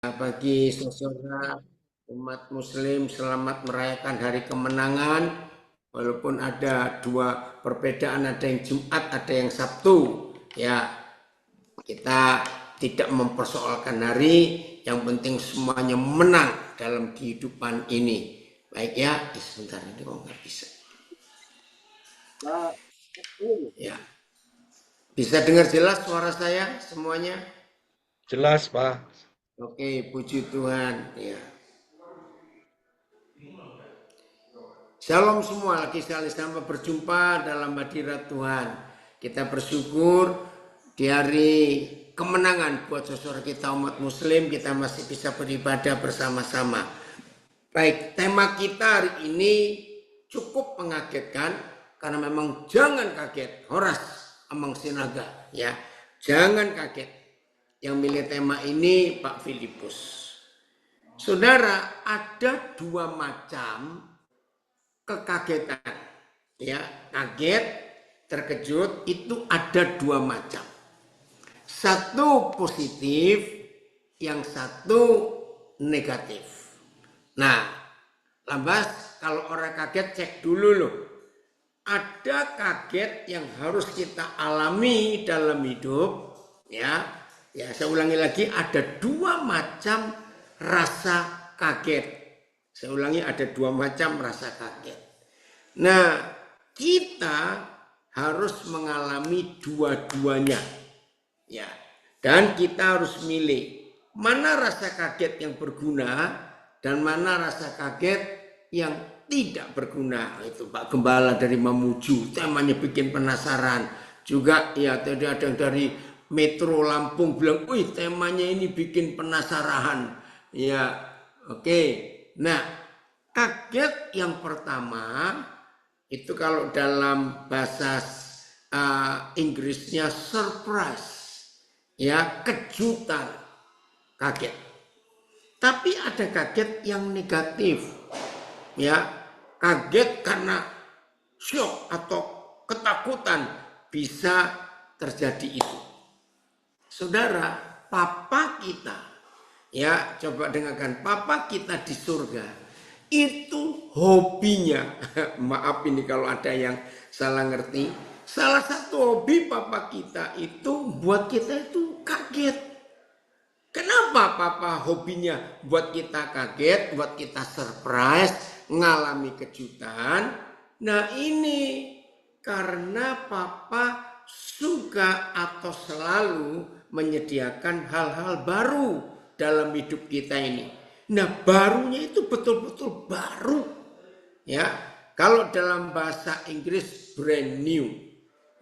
Bagi saudara umat muslim, selamat merayakan hari kemenangan. Walaupun ada dua perbedaan, ada yang Jumat, ada yang Sabtu. Ya, kita tidak mempersoalkan hari, yang penting semuanya menang dalam kehidupan ini. Baik ya, sebentar ini kok nggak bisa. Ya, bisa dengar jelas suara saya semuanya? Jelas, Pak. Oke, puji Tuhan. Ya. Shalom semua, lagi sekali sampai berjumpa dalam hadirat Tuhan. Kita bersyukur di hari kemenangan buat saudara kita umat muslim, kita masih bisa beribadah bersama-sama. Baik, tema kita hari ini cukup mengagetkan, karena memang jangan kaget, Horas Amang Sinaga, ya. Jangan kaget. Yang milih tema ini Pak Filipus. Saudara, ada dua macam kekagetan, ya, kaget, terkejut, itu ada dua macam. Satu positif, yang satu negatif. Nah, lantas kalau orang kaget cek dulu loh. Ada kaget yang harus kita alami dalam hidup, ya. Ya, saya ulangi lagi, ada dua macam rasa kaget. Saya ulangi, ada dua macam rasa kaget. Nah, kita harus mengalami dua-duanya. Ya. Dan kita harus milih mana rasa kaget yang berguna dan mana rasa kaget yang tidak berguna. Itu Pak Gembala dari Mamuju, temanya bikin penasaran. Juga ya tadi ada yang dari Metro Lampung bilang, wih temanya ini bikin penasaran. Ya, oke. Nah, kaget yang pertama itu kalau dalam bahasa Inggrisnya surprise, ya, kejutan, kaget. Tapi ada kaget yang negatif, ya, kaget karena shock atau ketakutan, bisa terjadi itu. Saudara, papa kita, ya, coba dengarkan, papa kita di surga itu hobinya, maaf ini kalau ada yang salah ngerti, salah satu hobi papa kita itu buat kita itu kaget. Kenapa papa hobinya buat kita kaget, buat kita surprise, ngalami kejutan? Nah ini karena papa suka atau selalu menyediakan hal-hal baru dalam hidup kita ini. Nah barunya itu betul-betul baru. Ya, kalau dalam bahasa Inggris brand new.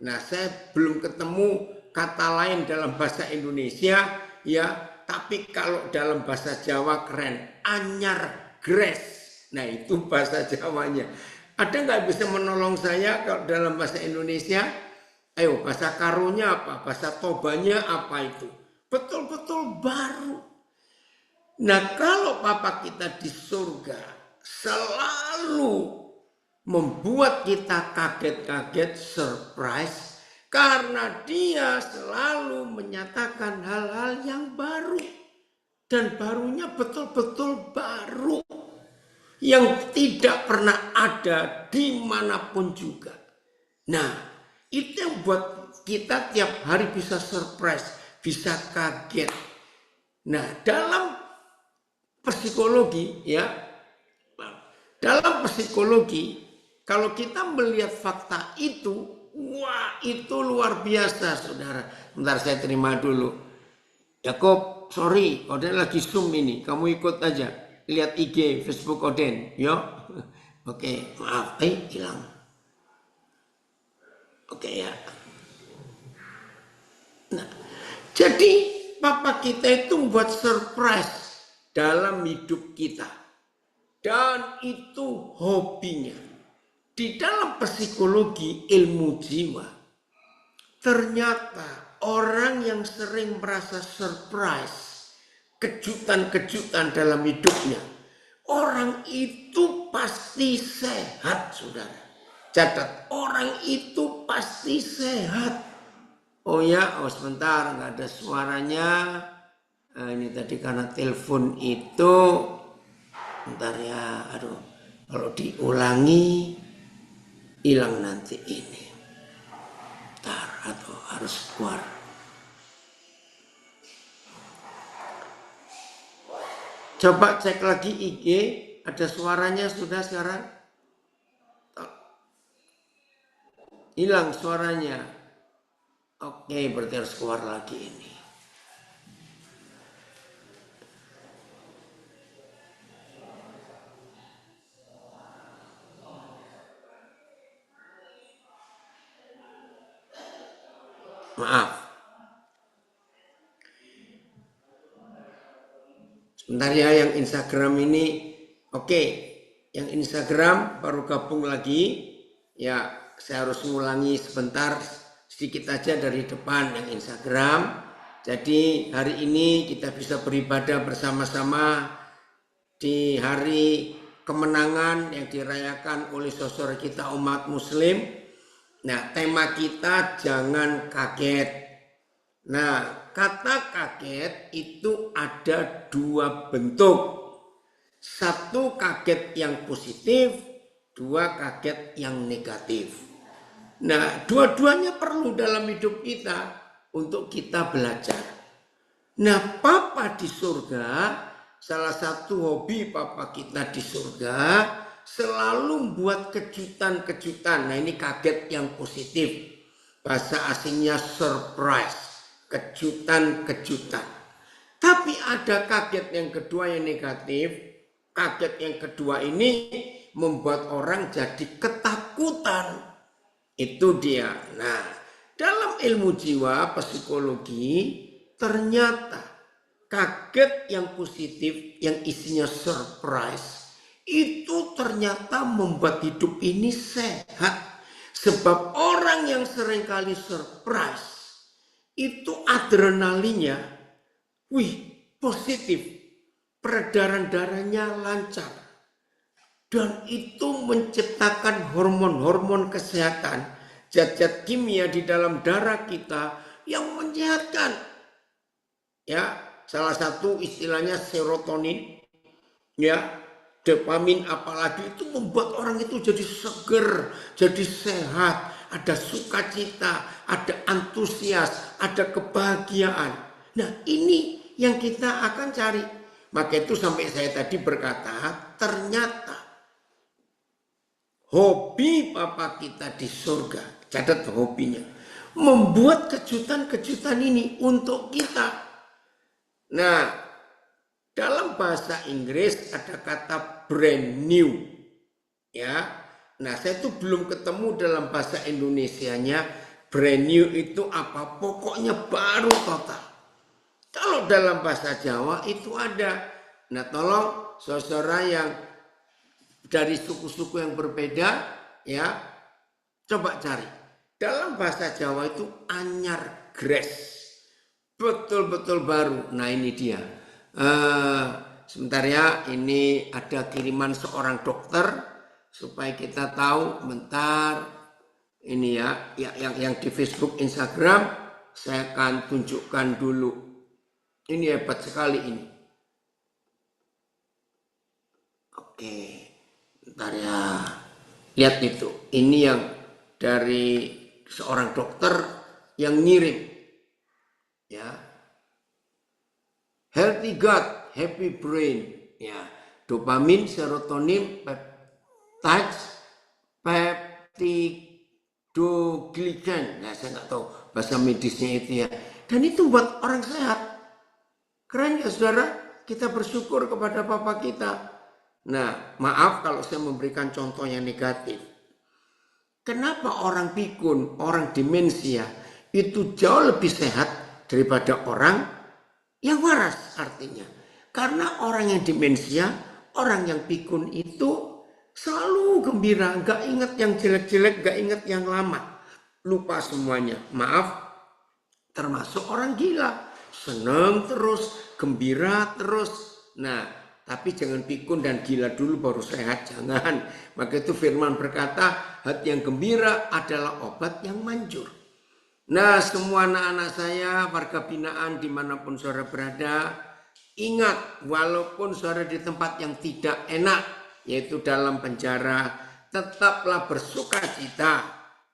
Nah saya belum ketemu kata lain dalam bahasa Indonesia, ya. Tapi kalau dalam bahasa Jawa keren, anyar gres. Nah itu bahasa Jawanya. Ada nggak bisa menolong saya kalau dalam bahasa Indonesia? Ayo, bahasa karunya apa? Bahasa tobanya apa itu? Betul-betul baru. Nah kalau papa kita di surga selalu membuat kita kaget-kaget, surprise, karena dia selalu menyatakan hal-hal yang baru. Dan barunya betul-betul baru. Yang tidak pernah ada dimanapun juga. Nah, itu yang buat kita tiap hari bisa surprise, bisa kaget. Nah, dalam psikologi, ya, dalam psikologi, kalau kita melihat fakta itu, wah itu luar biasa saudara. Bentar saya terima dulu. Yakob, sorry, Oden lagi Zoom ini, kamu ikut aja. Lihat IG, Facebook Oden, yo. Oke, maaf, hilang. Oke ya. Nah, jadi papa kita itu membuat surprise dalam hidup kita. Dan itu hobinya. Di dalam psikologi ilmu jiwa, ternyata orang yang sering merasa surprise, kejutan-kejutan dalam hidupnya, orang itu pasti sehat, saudara. Catat, orang itu pasti sehat. Oh ya, oh sebentar, nggak ada suaranya. Ini tadi karena telepon itu, bentar ya, aduh, kalau diulangi hilang nanti ini. Bentar, atau harus keluar. Coba cek lagi IG, ada suaranya sudah sekarang? Hilang suaranya. Oke, berarti harus keluar lagi ini. Maaf. Sebentar ya, yang Instagram ini. Oke, yang Instagram baru gabung lagi. Ya, saya harus mengulangi sebentar, sedikit aja dari depan yang Instagram. Jadi hari ini kita bisa beribadah bersama-sama di hari kemenangan yang dirayakan oleh saudara kita umat muslim. Nah, tema kita jangan kaget. Nah, kata kaget itu ada dua bentuk. Satu kaget yang positif, dua kaget yang negatif. Nah, dua-duanya perlu dalam hidup kita untuk kita belajar. Nah, Papa di surga, salah satu hobi Papa kita di surga, selalu membuat kejutan-kejutan. Nah, ini kaget yang positif. Bahasa asingnya surprise, kejutan-kejutan. Tapi ada kaget yang kedua yang negatif. Kaget yang kedua ini membuat orang jadi ketakutan. Itu dia. Nah, dalam ilmu jiwa psikologi ternyata kaget yang positif yang isinya surprise itu ternyata membuat hidup ini sehat. Sebab orang yang seringkali surprise itu adrenalinnya positif. Peredaran darahnya lancar. Dan itu menciptakan hormon-hormon kesehatan. Zat-zat kimia di dalam darah kita yang menyehatkan. Ya, salah satu istilahnya serotonin. Ya, dopamin apalagi itu membuat orang itu jadi seger, jadi sehat, ada sukacita, ada antusias, ada kebahagiaan. Nah, ini yang kita akan cari. Maka itu sampai saya tadi berkata, ternyata hobi Papa kita di surga, catat hobinya, membuat kejutan-kejutan ini untuk kita. Nah, dalam bahasa Inggris ada kata brand new. Ya. Nah, saya tuh belum ketemu dalam bahasa Indonesianya brand new itu apa? Pokoknya baru total. Kalau dalam bahasa Jawa itu ada. Nah, tolong saudara yang dari suku-suku yang berbeda ya, coba cari. Dalam bahasa Jawa itu anyar gres. Betul-betul baru. Nah, ini dia. Sebentar ya, ini ada kiriman seorang dokter supaya kita tahu. Bentar, ini ya, yang di Facebook, Instagram saya akan tunjukkan dulu. Ini hebat sekali ini. Oke, bentar ya, lihat itu. Ini yang dari seorang dokter yang ngirim, ya. Healthy gut, happy brain, ya. Dopamin, serotonin, peptides, peptidoglycan. Nah, saya nggak tahu bahasa medisnya itu ya. Dan itu buat orang sehat. Keren ya saudara, kita bersyukur kepada Papa kita. Nah, maaf kalau saya memberikan contoh yang negatif. Kenapa orang pikun, orang demensia itu jauh lebih sehat daripada orang yang waras artinya? Karena orang yang demensia, orang yang pikun itu selalu gembira, gak ingat yang jelek-jelek, gak ingat yang lama. Lupa semuanya, maaf, termasuk orang gila. Senang terus, gembira terus. Nah, tapi jangan pikun dan gila dulu baru sehat, jangan. Maka itu firman berkata, hati yang gembira adalah obat yang manjur. Nah, semua anak-anak saya, warga binaan dimanapun saudara berada, Ingat, walaupun saudara di tempat yang tidak enak, yaitu dalam penjara, tetaplah bersuka cita.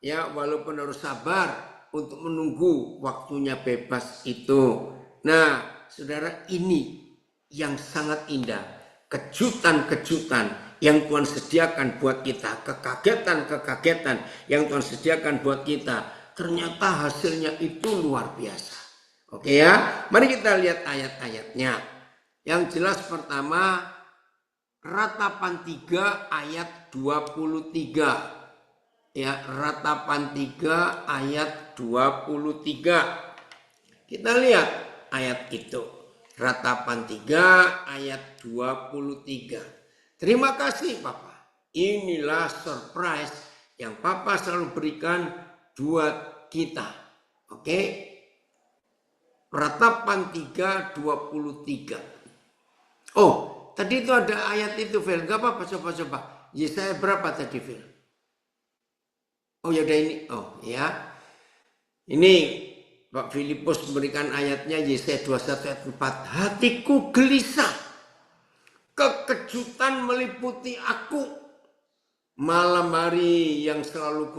Ya, walaupun harus sabar untuk menunggu waktunya bebas itu. Nah, saudara, ini yang sangat indah. Kejutan-kejutan yang Tuhan sediakan buat kita. Kekagetan-kekagetan yang Tuhan sediakan buat kita. Ternyata hasilnya itu luar biasa. Oke ya, mari kita lihat ayat-ayatnya. Yang jelas pertama, Ratapan 3 ayat 23. Ya, Ratapan 3 ayat 23. Kita lihat ayat itu. Ratapan 3 ayat 23. Terima kasih Papa. Inilah surprise yang Papa selalu berikan buat kita. Oke. Ratapan 3 23. Oh, tadi itu ada ayat itu, Phil. Gak apa-apa, coba-coba. Yesaya berapa tadi, Phil? Oh, ya udah ini. Oh, ya. Ini Pak Filipus memberikan ayatnya Yesaya 21 ayat 4. Hatiku gelisah. Kekejutan meliputi aku. Malam hari yang selalu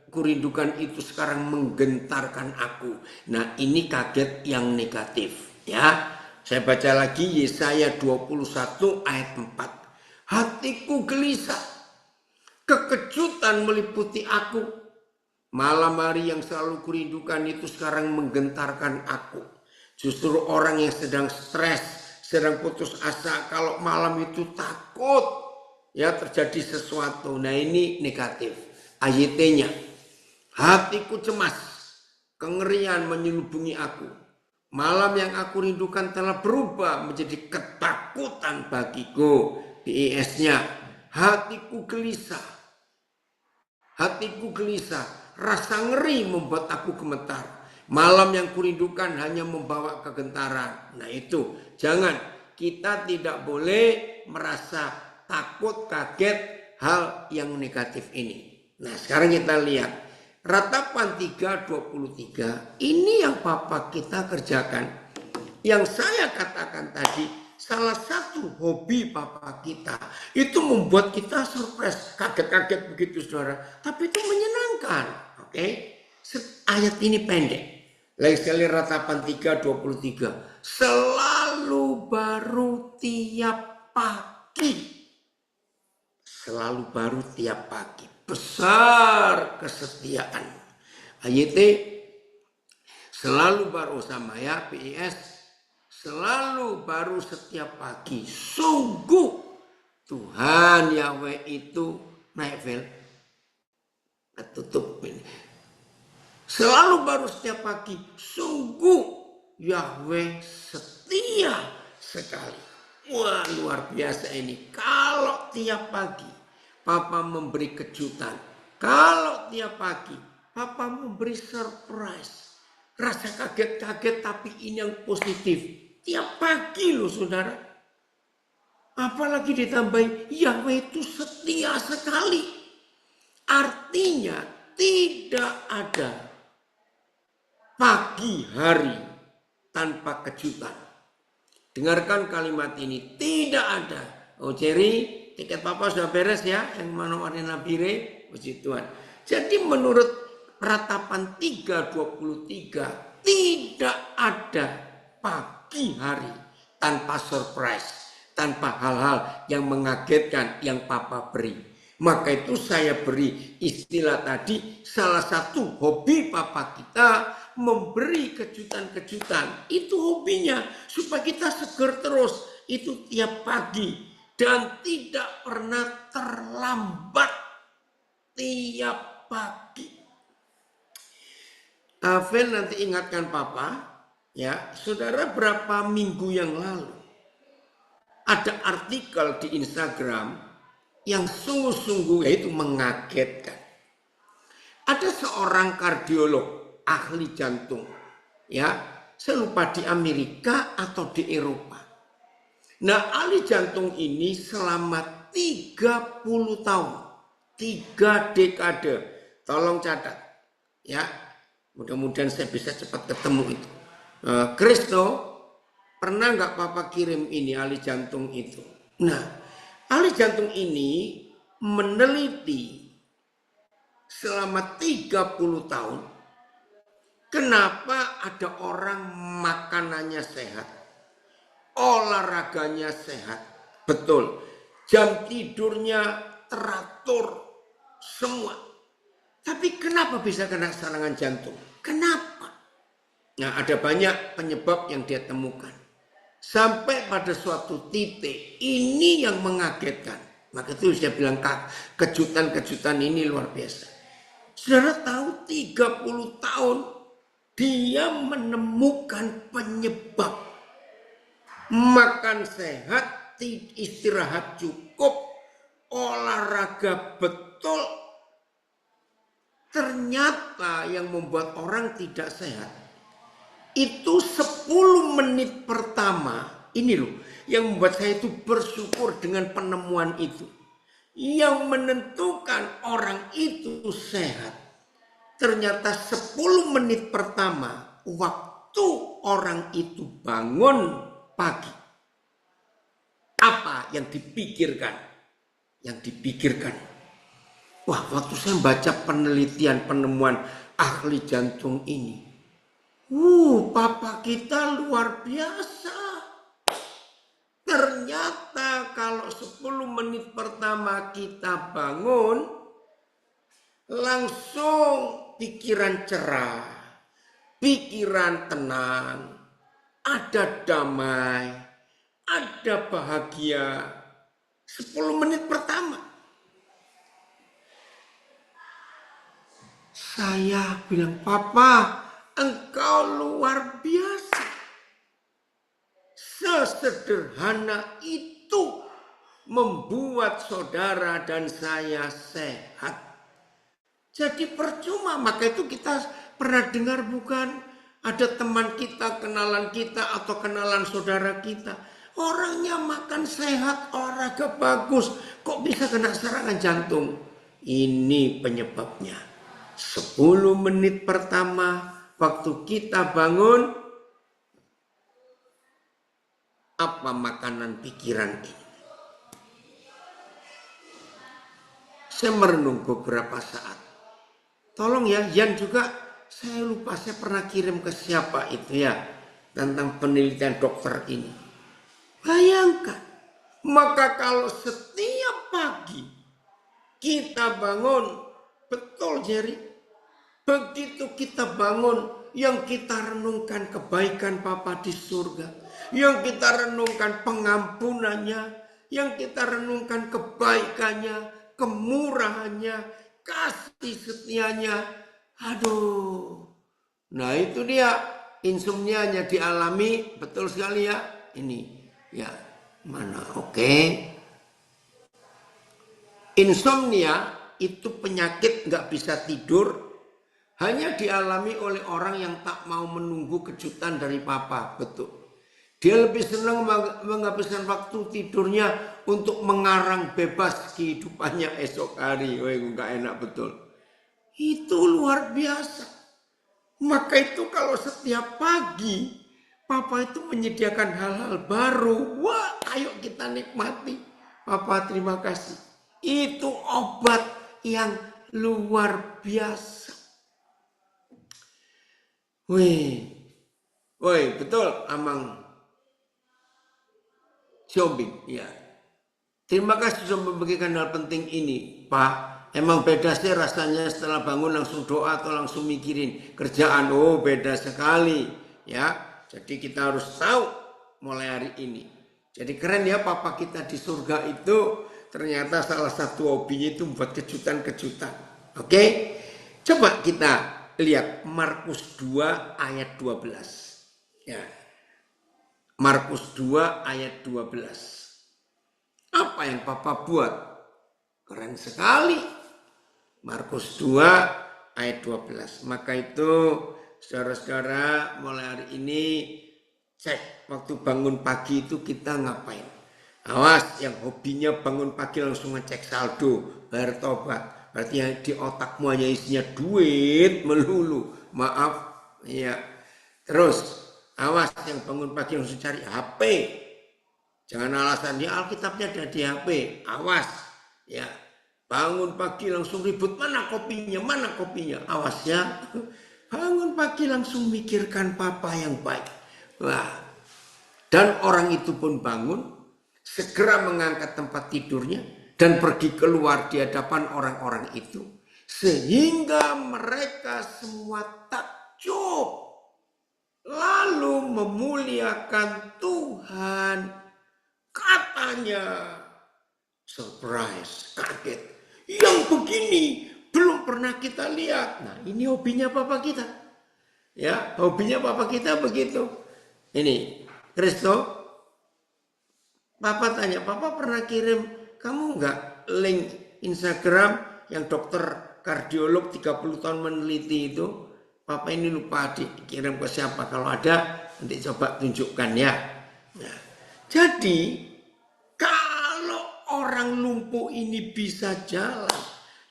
kurindukan itu sekarang menggentarkan aku. Nah, ini kaget yang negatif, ya. Saya baca lagi Yesaya 21 ayat 4. Hatiku gelisah. Kekejutan meliputi aku. Malam hari yang selalu kurindukan itu sekarang menggentarkan aku. Justru orang yang sedang stres, sedang putus asa, kalau malam itu takut ya terjadi sesuatu. Nah, ini negatif. AYT-nya. Hatiku cemas. Kengerian menyelubungi aku. Malam yang aku rindukan telah berubah menjadi ketakutan bagiku. PIS-nya, hatiku gelisah. Hatiku gelisah, rasa ngeri membuat aku gemetar. Malam yang kurindukan hanya membawa kegentaran. Nah itu, jangan. Kita tidak boleh merasa takut, kaget hal yang negatif ini. Nah sekarang kita lihat. Ratapan 3:23 ini yang Papa kita kerjakan. Yang saya katakan tadi, salah satu hobi Papa kita itu membuat kita surprise, kaget-kaget begitu saudara. Tapi itu menyenangkan. Oke. Ayat ini pendek. Lagi sekali Ratapan 3:23. Selalu baru tiap pagi. Selalu baru tiap pagi. Besar kesetiaan. AYT selalu baru sama ya PIS. Selalu baru setiap pagi. Sungguh Tuhan Yahweh itu naik file. Tutup ini. Selalu baru setiap pagi. Sungguh Yahweh setia sekali. Wah luar biasa ini. Kalau tiap pagi Papa memberi kejutan. Kalau tiap pagi Papa memberi surprise. Rasa kaget-kaget tapi ini yang positif. Tiap pagi loh saudara. Apalagi ditambahin Yahweh itu setia sekali. Artinya tidak ada pagi hari tanpa kejutan. Dengarkan kalimat ini. Tidak ada. Oh Jerry, tiket Papa sudah beres ya, yang mana warna biru, puji Tuhan. Jadi menurut Ratapan 3:23 tidak ada pagi hari tanpa surprise, tanpa hal-hal yang mengagetkan yang Papa beri. Maka itu saya beri istilah tadi, salah satu hobi Papa kita memberi kejutan-kejutan. Itu hobinya supaya kita seger terus, itu tiap pagi. Dan tidak pernah terlambat tiap pagi. Avel nanti ingatkan Papa, ya saudara berapa minggu yang lalu ada artikel di Instagram yang sungguh-sungguh yaitu mengagetkan. Ada seorang kardiolog ahli jantung, ya saya lupa di Amerika atau di Eropa. Nah, ahli jantung ini selama 30 tahun, 3 dekade. Tolong catat, ya. Mudah-mudahan saya bisa cepat ketemu itu. Kristo Pernah nggak papa kirim ini ahli jantung itu? Nah, ahli jantung ini meneliti selama 30 tahun kenapa ada orang makanannya sehat, olahraganya sehat, betul, jam tidurnya teratur semua. Tapi kenapa bisa kena serangan jantung? Kenapa? Nah, ada banyak penyebab yang dia temukan. Sampai pada suatu titik, ini yang mengagetkan. Maka itu saya bilang kejutan-kejutan ini luar biasa. Saudara tahu 30 tahun dia menemukan penyebab. Makan sehat, istirahat cukup, olahraga betul. Ternyata yang membuat orang tidak sehat itu 10 menit pertama. Ini loh yang membuat saya itu bersyukur dengan penemuan itu. Yang menentukan orang itu sehat. Ternyata 10 menit pertama waktu orang itu bangun pagi. Apa yang dipikirkan? Yang dipikirkan. Wah, waktu saya baca penelitian penemuan ahli jantung ini. Papa kita luar biasa. Ternyata kalau 10 menit pertama kita bangun, langsung pikiran cerah, pikiran tenang, ada damai, ada bahagia. 10 menit pertama. Saya bilang, Papa, engkau luar biasa. Sesederhana itu membuat saudara dan saya sehat. Jadi percuma, maka itu kita pernah dengar bukan? Ada teman kita, kenalan kita atau kenalan saudara kita. Orangnya makan sehat, olahraga bagus. Kok bisa kena serangan jantung? Ini penyebabnya. 10 menit pertama waktu kita bangun, apa makanan pikiran ini? Saya merenung beberapa saat. Tolong ya, Yan juga, saya lupa saya pernah kirim ke siapa itu ya, tentang penelitian dokter ini. Bayangkan, maka kalau setiap pagi kita bangun, betul Jerry, begitu kita bangun, yang kita renungkan kebaikan Bapa di surga, yang kita renungkan pengampunannya, yang kita renungkan kebaikannya, kemurahannya, kasih setianya. Aduh, nah itu dia insomnianya dialami, betul sekali ya. Ini ya mana? Oke. Insomnia itu penyakit nggak bisa tidur. Hanya dialami oleh orang yang tak mau menunggu kejutan dari Papa, betul. Dia lebih senang menghabiskan waktu tidurnya untuk mengarang bebas kehidupannya esok hari. Wah, nggak enak betul. Itu luar biasa. Maka itu kalau setiap pagi Papa itu menyediakan hal-hal baru. Wah, ayo kita nikmati. Papa terima kasih. Itu obat yang luar biasa. Woi, betul Amang Siombing, ya. Terima kasih sudah membagikan hal penting ini, Pak. Emang beda sih rasanya setelah bangun langsung doa atau langsung mikirin kerjaan. Oh, beda sekali, ya. Jadi kita harus tahu mulai hari ini. Jadi keren ya, Papa kita di surga itu ternyata salah satu hobinya itu membuat kejutan-kejutan. Oke, coba kita lihat Markus 2 ayat 12. Ya. Markus 2 ayat 12. Apa yang Papa buat? Keren sekali. Markus 2 ayat 12. Maka itu saudara-saudara mulai hari ini cek waktu bangun pagi itu kita ngapain. Awas yang hobinya bangun pagi langsung ngecek saldo, bayar tobat. Berarti yang di otakmu hanya isinya duit melulu. Maaf, ya. Terus Awas yang bangun pagi langsung cari HP. Jangan alasan ya Alkitabnya ada di HP. Awas. Ya. Bangun pagi langsung ribut, mana kopinya, mana kopinya. Awas ya. Bangun pagi langsung mikirkan papa yang baik. Wah. Dan orang itu pun bangun, segera mengangkat tempat tidurnya dan pergi keluar di hadapan orang-orang itu. Sehingga mereka semua takjub. Lalu memuliakan Tuhan. Katanya, surprise, kaget. Yang begini belum pernah kita lihat. Nah, ini hobinya papa kita. Ya, hobinya papa kita begitu. Ini, Kristo, papa tanya, papa pernah kirim kamu enggak link Instagram yang dokter kardiolog 30 tahun meneliti itu? Papa ini lupa dikirim ke siapa. Kalau ada, nanti coba tunjukkan ya. Nah, jadi, kalau orang lumpuh ini bisa jalan,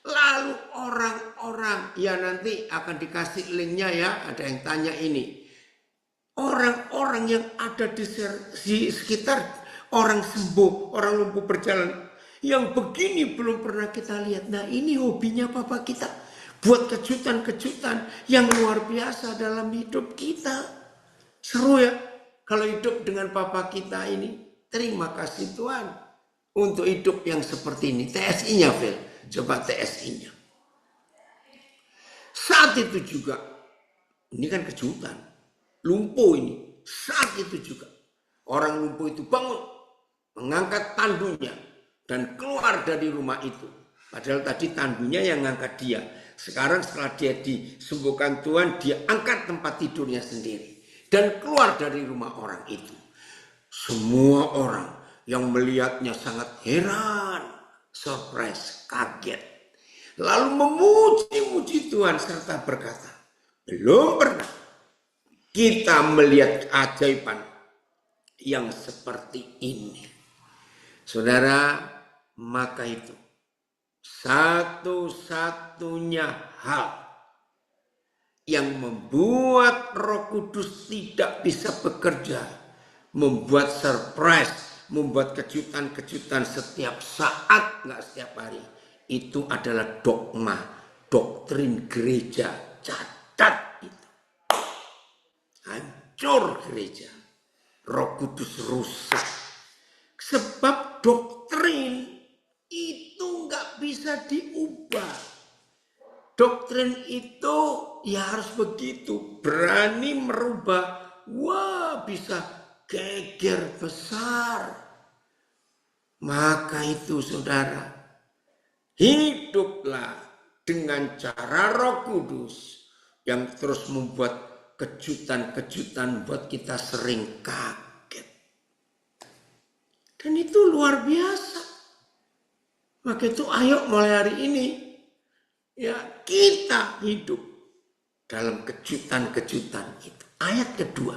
lalu orang-orang, ya nanti akan dikasih linknya ya, ada yang tanya ini. Orang-orang yang ada di sekitar orang sembuh, orang lumpuh berjalan, yang begini belum pernah kita lihat. Nah, ini hobinya papa kita. Buat kejutan-kejutan yang luar biasa dalam hidup kita. Seru ya kalau hidup dengan papa kita ini. Terima kasih Tuhan untuk hidup yang seperti ini. TSI-nya, Phil. Coba TSI-nya. Saat itu juga, ini kan kejutan. Lumpuh ini. Saat itu juga. Orang lumpuh itu bangun. Mengangkat tandunya. Dan keluar dari rumah itu. Padahal tadi tandunya yang ngangkat dia. Sekarang setelah dia disembuhkan Tuhan, dia angkat tempat tidurnya sendiri. Dan keluar dari rumah orang itu. Semua orang yang melihatnya sangat heran, surprise, kaget. Lalu memuji-muji Tuhan serta berkata, belum pernah kita melihat keajaiban yang seperti ini. Saudara, maka itu satu-satunya hal yang membuat Roh Kudus tidak bisa bekerja, membuat surprise, membuat kejutan-kejutan setiap saat, nggak setiap hari, itu adalah dogma, doktrin gereja. Catat itu. Hancur gereja. Roh Kudus rusak. Sebab doktrin itu nggak bisa diubah. Doktrin itu ya harus begitu. Berani merubah. Wah, bisa geger besar. Maka itu saudara, hiduplah dengan cara Roh Kudus yang terus membuat kejutan-kejutan buat kita sering kaget. Dan itu luar biasa. Maka itu ayo mulai hari ini ya kita hidup dalam kejutan-kejutan itu. Ayat kedua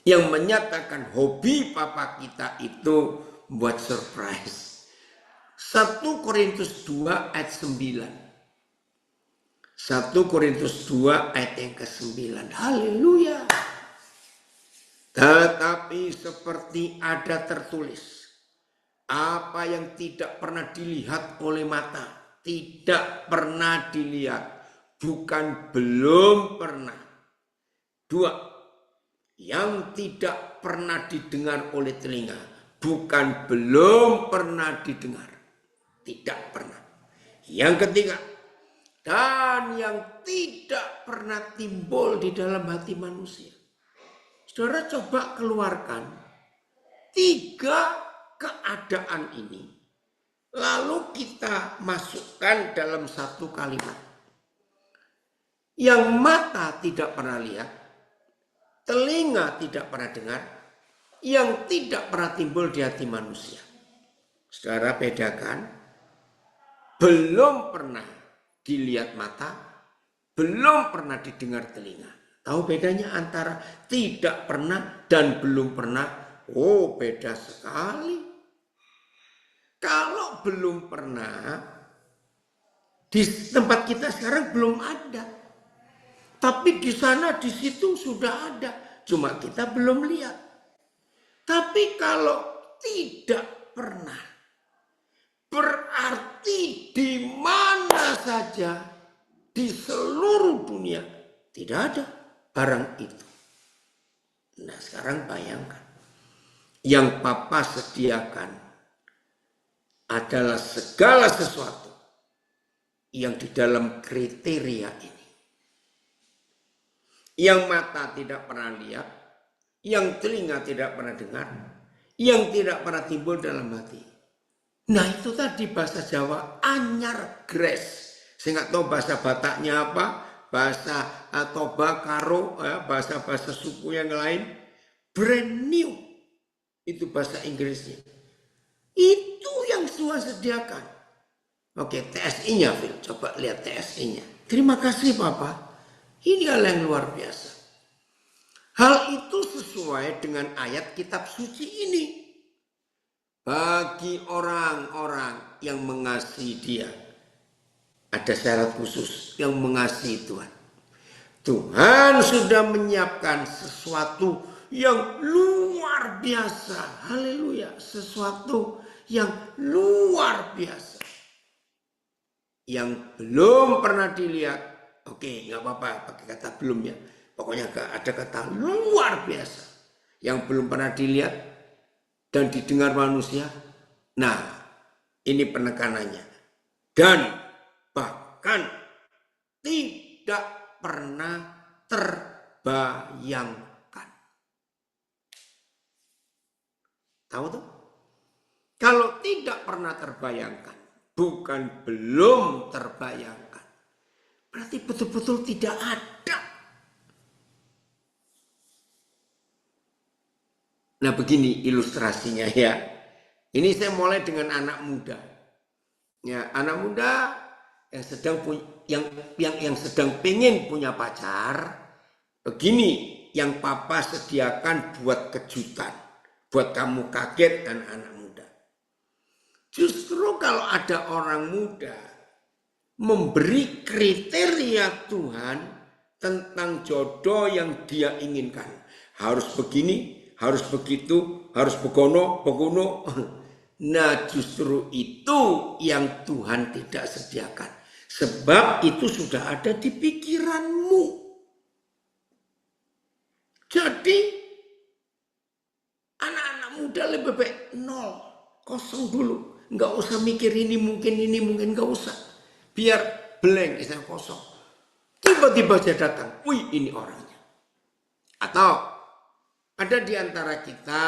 yang menyatakan hobi papa kita itu buat surprise. 1 Korintus 2 ayat 9. 1 Korintus 2 ayat yang ke-9. Haleluya. Tetapi seperti ada tertulis, apa yang tidak pernah dilihat oleh mata, tidak pernah dilihat, bukan belum pernah. 2, yang tidak pernah didengar oleh telinga, bukan belum pernah didengar, tidak pernah. Yang ketiga, dan yang tidak pernah timbul di dalam hati manusia. Saudara coba keluarkan 3 keadaan ini. Lalu kita masukkan dalam satu kalimat. Yang mata tidak pernah lihat, telinga tidak pernah dengar, yang tidak pernah timbul di hati manusia. Saudara bedakan, belum pernah dilihat mata, belum pernah didengar telinga. Tahu bedanya antara tidak pernah dan belum pernah? Oh, beda sekali. Kalau belum pernah, di tempat kita sekarang belum ada. Tapi di sana, di situ sudah ada. cuma kita belum lihat. Tapi kalau tidak pernah, berarti di mana saja di seluruh dunia tidak ada barang itu. Nah, sekarang bayangkan, yang Papa sediakan adalah segala sesuatu yang di dalam kriteria ini. Yang mata tidak pernah lihat, yang telinga tidak pernah dengar, yang tidak pernah timbul dalam hati. Nah, itu tadi bahasa Jawa anyar gres. Saya nggak tahu bahasa Bataknya apa, bahasa Toba, Karo, bahasa-bahasa suku yang lain. Brand new, itu bahasa Inggrisnya. Itu yang Tuhan sediakan. Oke, TSI-nya, Phil. Coba lihat TSI-nya. Terima kasih, Papa. Ini hal yang luar biasa. Hal itu sesuai dengan ayat kitab suci ini. Bagi orang-orang yang mengasihi Dia, ada syarat khusus yang mengasihi Tuhan. Tuhan sudah menyiapkan sesuatu yang luar biasa. Haleluya. Sesuatu yang luar biasa. Yang belum pernah dilihat. Oke, nggak apa-apa pakai kata belum ya. Pokoknya ada kata luar biasa. Yang belum pernah dilihat dan didengar manusia. Nah, ini penekanannya. Dan bahkan tidak pernah terbayangkan. Tahu tuh? Kalau tidak pernah terbayangkan, bukan belum terbayangkan, berarti betul-betul tidak ada. Nah, begini ilustrasinya ya. Ini saya mulai dengan anak muda. Ya, anak muda yang sedang pengen punya pacar. Begini yang Papa sediakan buat kejutan, buat kamu kaget dan anak muda. Justru kalau ada orang muda memberi kriteria Tuhan tentang jodoh yang dia inginkan, harus begini, harus begitu, harus begono. Nah, justru itu yang Tuhan tidak sediakan. Sebab itu sudah ada di pikiranmu. Jadi, anak-anak muda lebih baik nol, kosong dulu. Nggak usah mikir ini mungkin, nggak usah. Biar blank, kosong. Tiba-tiba dia datang, wih ini orangnya. Atau ada di antara kita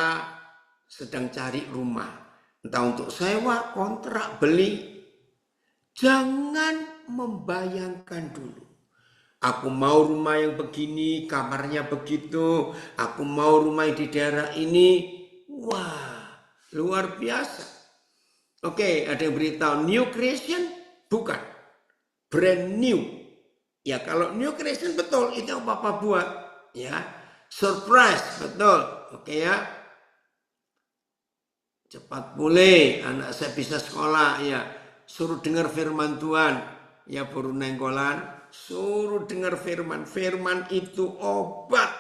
sedang cari rumah. Entah untuk sewa, kontrak, beli. Jangan membayangkan dulu. Aku mau rumah yang begini, kamarnya begitu. Aku mau rumah di daerah ini. Wah, luar biasa. Oke, ada yang beritahu new creation? Bukan. Brand new. Ya, kalau new creation betul, itu yang Papa buat. Ya, surprise, betul. Oke ya. Cepat pulih, anak saya bisa sekolah. Ya, suruh dengar firman Tuhan. Ya, baru nenggolan. Suruh dengar firman. Firman itu obat.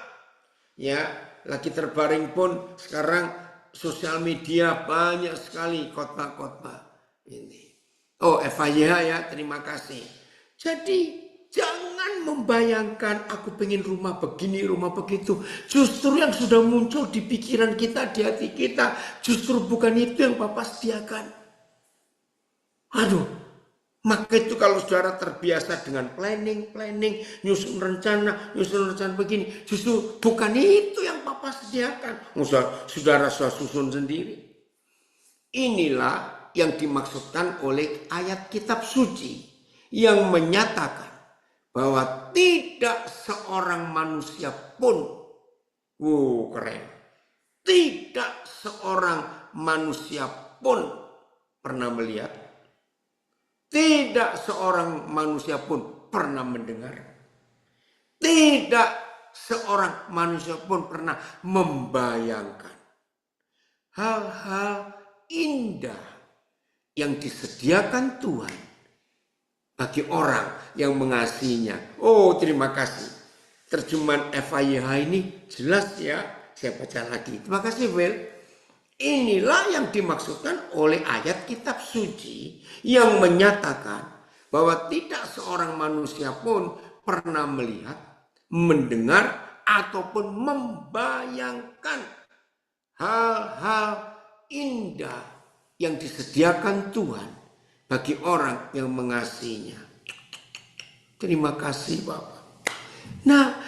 Ya, lagi terbaring pun sekarang sosial media banyak sekali khotbah-khotbah ini. Oh, FYH ya, terima kasih. Jadi jangan membayangkan aku pengen rumah begini, rumah begitu. Justru yang sudah muncul di pikiran kita, di hati kita, justru bukan itu yang Bapak sediakan. Aduh, maka itu kalau saudara terbiasa dengan planning, nyusun rencana begini, justru bukan itu yang Bapak sediakan. Saudara sudah susun sendiri. Inilah yang dimaksudkan oleh ayat kitab suci yang menyatakan bahwa tidak seorang manusia pun, keren, tidak seorang manusia pun pernah melihat, tidak seorang manusia pun pernah mendengar, tidak seorang manusia pun pernah membayangkan hal-hal indah yang disediakan Tuhan bagi orang yang mengasihinya. Oh, terima kasih. terjemahan FIH ini jelas ya. Saya baca lagi. Terima kasih, Will. Inilah yang dimaksudkan oleh ayat kitab suci yang menyatakan bahwa tidak seorang manusia pun pernah melihat, mendengar, ataupun membayangkan hal-hal indah yang disediakan Tuhan bagi orang yang mengasihinya. Terima kasih, Bapak. Nah,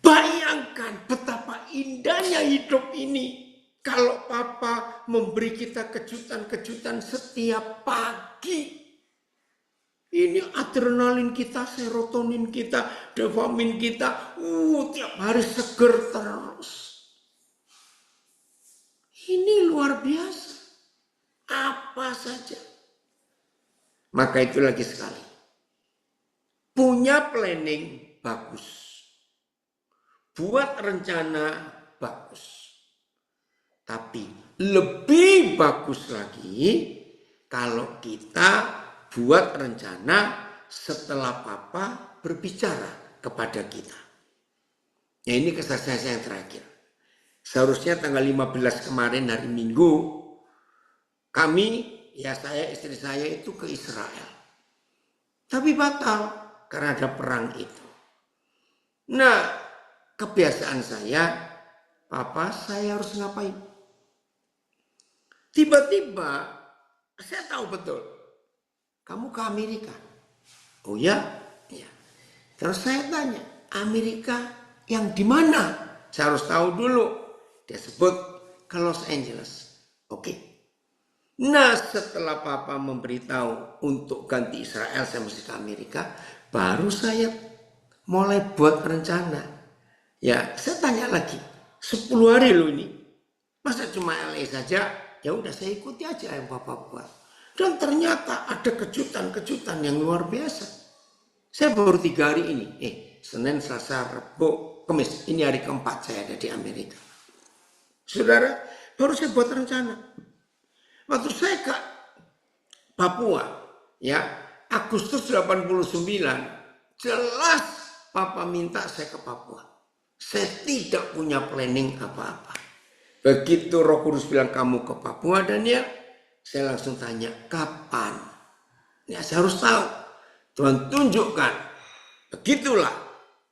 bayangkan betapa indahnya hidup ini kalau Papa memberi kita kejutan-kejutan setiap pagi. Ini adrenalin kita, serotonin kita, dopamin kita, tiap hari seger terus. Ini luar biasa. Apa saja. Maka itu lagi sekali. Punya planning bagus. Buat rencana bagus. Tapi lebih bagus lagi kalau kita buat rencana setelah Papa berbicara kepada kita. Ya, ini kesaksian saya yang terakhir. Seharusnya tanggal 15 kemarin hari Minggu, kami, ya saya, istri saya itu ke Israel. Tapi batal karena ada perang itu. Nah, kebiasaan saya, Papa, saya harus ngapain? Tiba-tiba saya tahu betul, kamu ke Amerika. Oh ya? Ya. Terus saya tanya, Amerika yang di mana? Saya harus tahu dulu. Dia sebut ke Los Angeles. Oke. Nah, setelah Papa memberitahu untuk ganti Israel, saya mesti ke Amerika, baru saya mulai buat rencana. Ya, saya tanya lagi, 10 hari loh ini. Masa cuma LA saja? Ya udah, saya ikuti aja yang Papa buat. Dan ternyata ada kejutan-kejutan yang luar biasa. Saya baru 3 hari ini. Senin, Selasa, Rabu, Kamis. Ini hari keempat saya ada di Amerika. Saudara, baru saya buat rencana. Waktu saya ke Papua, ya, Agustus 89, jelas Papa minta saya ke Papua. Saya tidak punya planning apa-apa. Begitu Roh Kudus bilang kamu ke Papua, Daniel, saya langsung tanya kapan. Ya, saya harus tahu. Tuhan tunjukkan. Begitulah.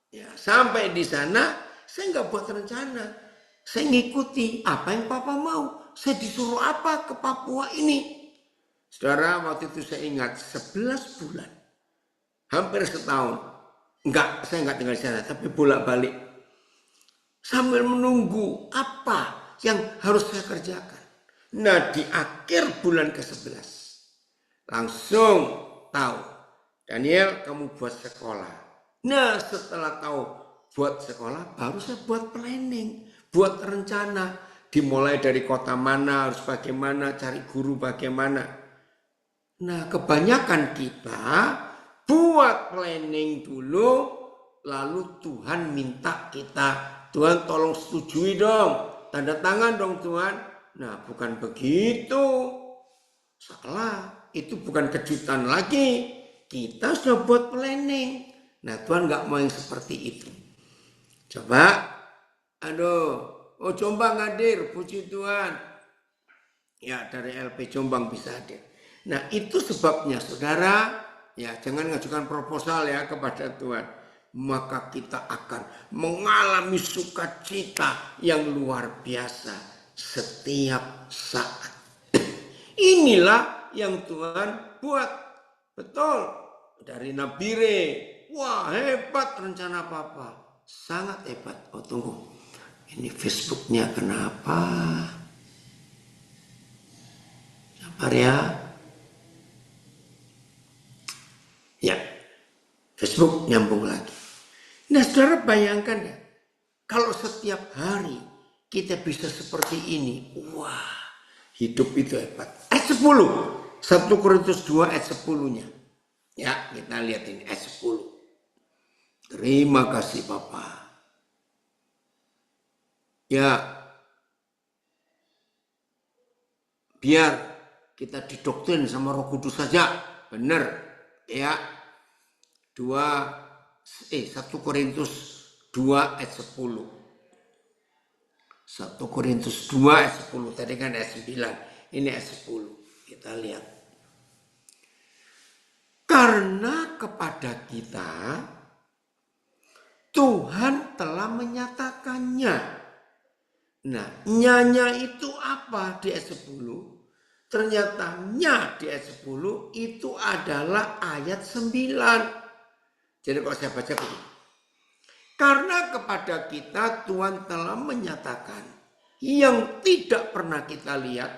Ya, sampai di sana saya nggak buat rencana. Saya ngikuti apa yang Papa mau. Saya disuruh apa ke Papua ini. Saudara, waktu itu saya ingat 11 bulan. Hampir setahun. Saya nggak tinggal di sana, tapi bolak-balik. Sambil menunggu apa yang harus saya kerjakan. Nah, di akhir bulan ke-11 langsung tahu, Daniel, kamu buat sekolah. Nah, setelah tahu buat sekolah, baru saya buat planning, buat rencana. Dimulai dari kota mana, harus bagaimana, cari guru bagaimana. Nah, kebanyakan kita buat planning dulu, lalu Tuhan minta kita, Tuhan tolong setujui dong. Tanda tangan dong Tuhan. Nah, bukan begitu. Salah. Itu bukan kejutan lagi. Kita sudah buat planning. Nah, Tuhan nggak mau yang seperti itu. Coba. Jombang hadir. Puji Tuhan. Ya, dari LP Jombang bisa hadir. Nah, itu sebabnya saudara. Ya, jangan ngajukan proposal ya kepada Tuhan. Maka kita akan mengalami sukacita yang luar biasa setiap saat. Inilah yang Tuhan buat. Betul. Dari Nabire. Wah, hebat rencana Papa. Sangat hebat. Oh, tunggu. Ini Facebooknya kenapa? Sabar ya. Ya. Facebook nyambung lagi. Nah, saudara bayangkan ya, kalau setiap hari kita bisa seperti ini, wah, hidup itu hebat. Ayat 10, 1 Korintus 2 ayat 10-nya. Ya, kita lihat ini ayat 10. Terima kasih Papa. Ya, biar kita didoktrin sama Roh Kudus saja, benar ya. 1 Korintus 2 ayat 10. 1 Korintus 2 ayat 10. Tadi kan ayat 9. Ini ayat 10. Kita lihat. Karena kepada kita Tuhan telah menyatakannya. Nah, nyanya itu apa di ayat 10? Ternyata nya di ayat 10 itu adalah ayat 9. Jadi kalau saya baca begini. Karena kepada kita Tuhan telah menyatakan yang tidak pernah kita lihat,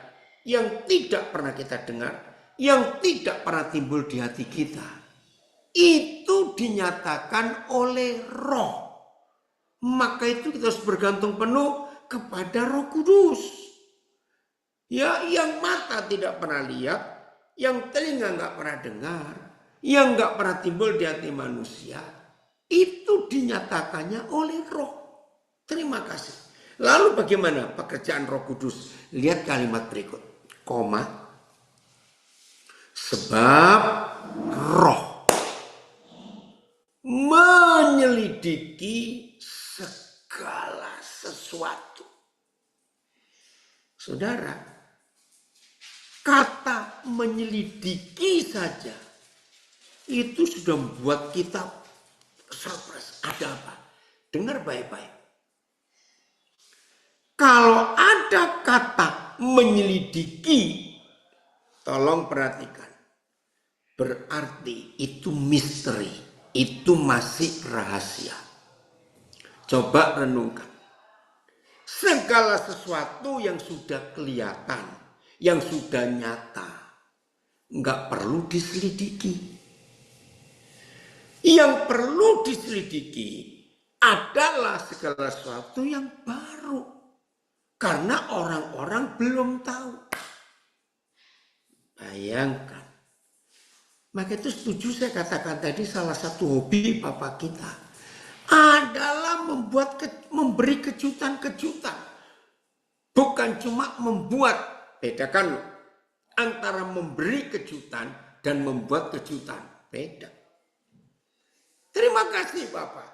yang tidak pernah kita dengar, yang tidak pernah timbul di hati kita. Itu dinyatakan oleh Roh. Maka itu kita harus bergantung penuh kepada Roh Kudus. Ya, yang mata tidak pernah lihat, yang telinga nggak pernah dengar, yang nggak pernah timbul di hati manusia, itu dinyatakannya oleh Roh. Terima kasih. Lalu bagaimana pekerjaan Roh Kudus? Lihat kalimat berikut, koma. Sebab Roh menyelidiki segala sesuatu. Saudara, kata menyelidiki saja itu sudah membuat kita surprise. Ada apa? Dengar baik-baik. Kalau ada kata menyelidiki, tolong perhatikan. Berarti itu misteri. Itu masih rahasia. Coba renungkan. Segala sesuatu yang sudah kelihatan, yang sudah nyata, nggak perlu diselidiki. Yang perlu diselidiki adalah segala sesuatu yang baru. Karena orang-orang belum tahu. Bayangkan. Maka itu setuju saya katakan tadi salah satu hobi Papa kita adalah memberi kejutan-kejutan. Bukan cuma membuat, bedakan antara memberi kejutan dan membuat kejutan. Beda. Terima kasih Bapak.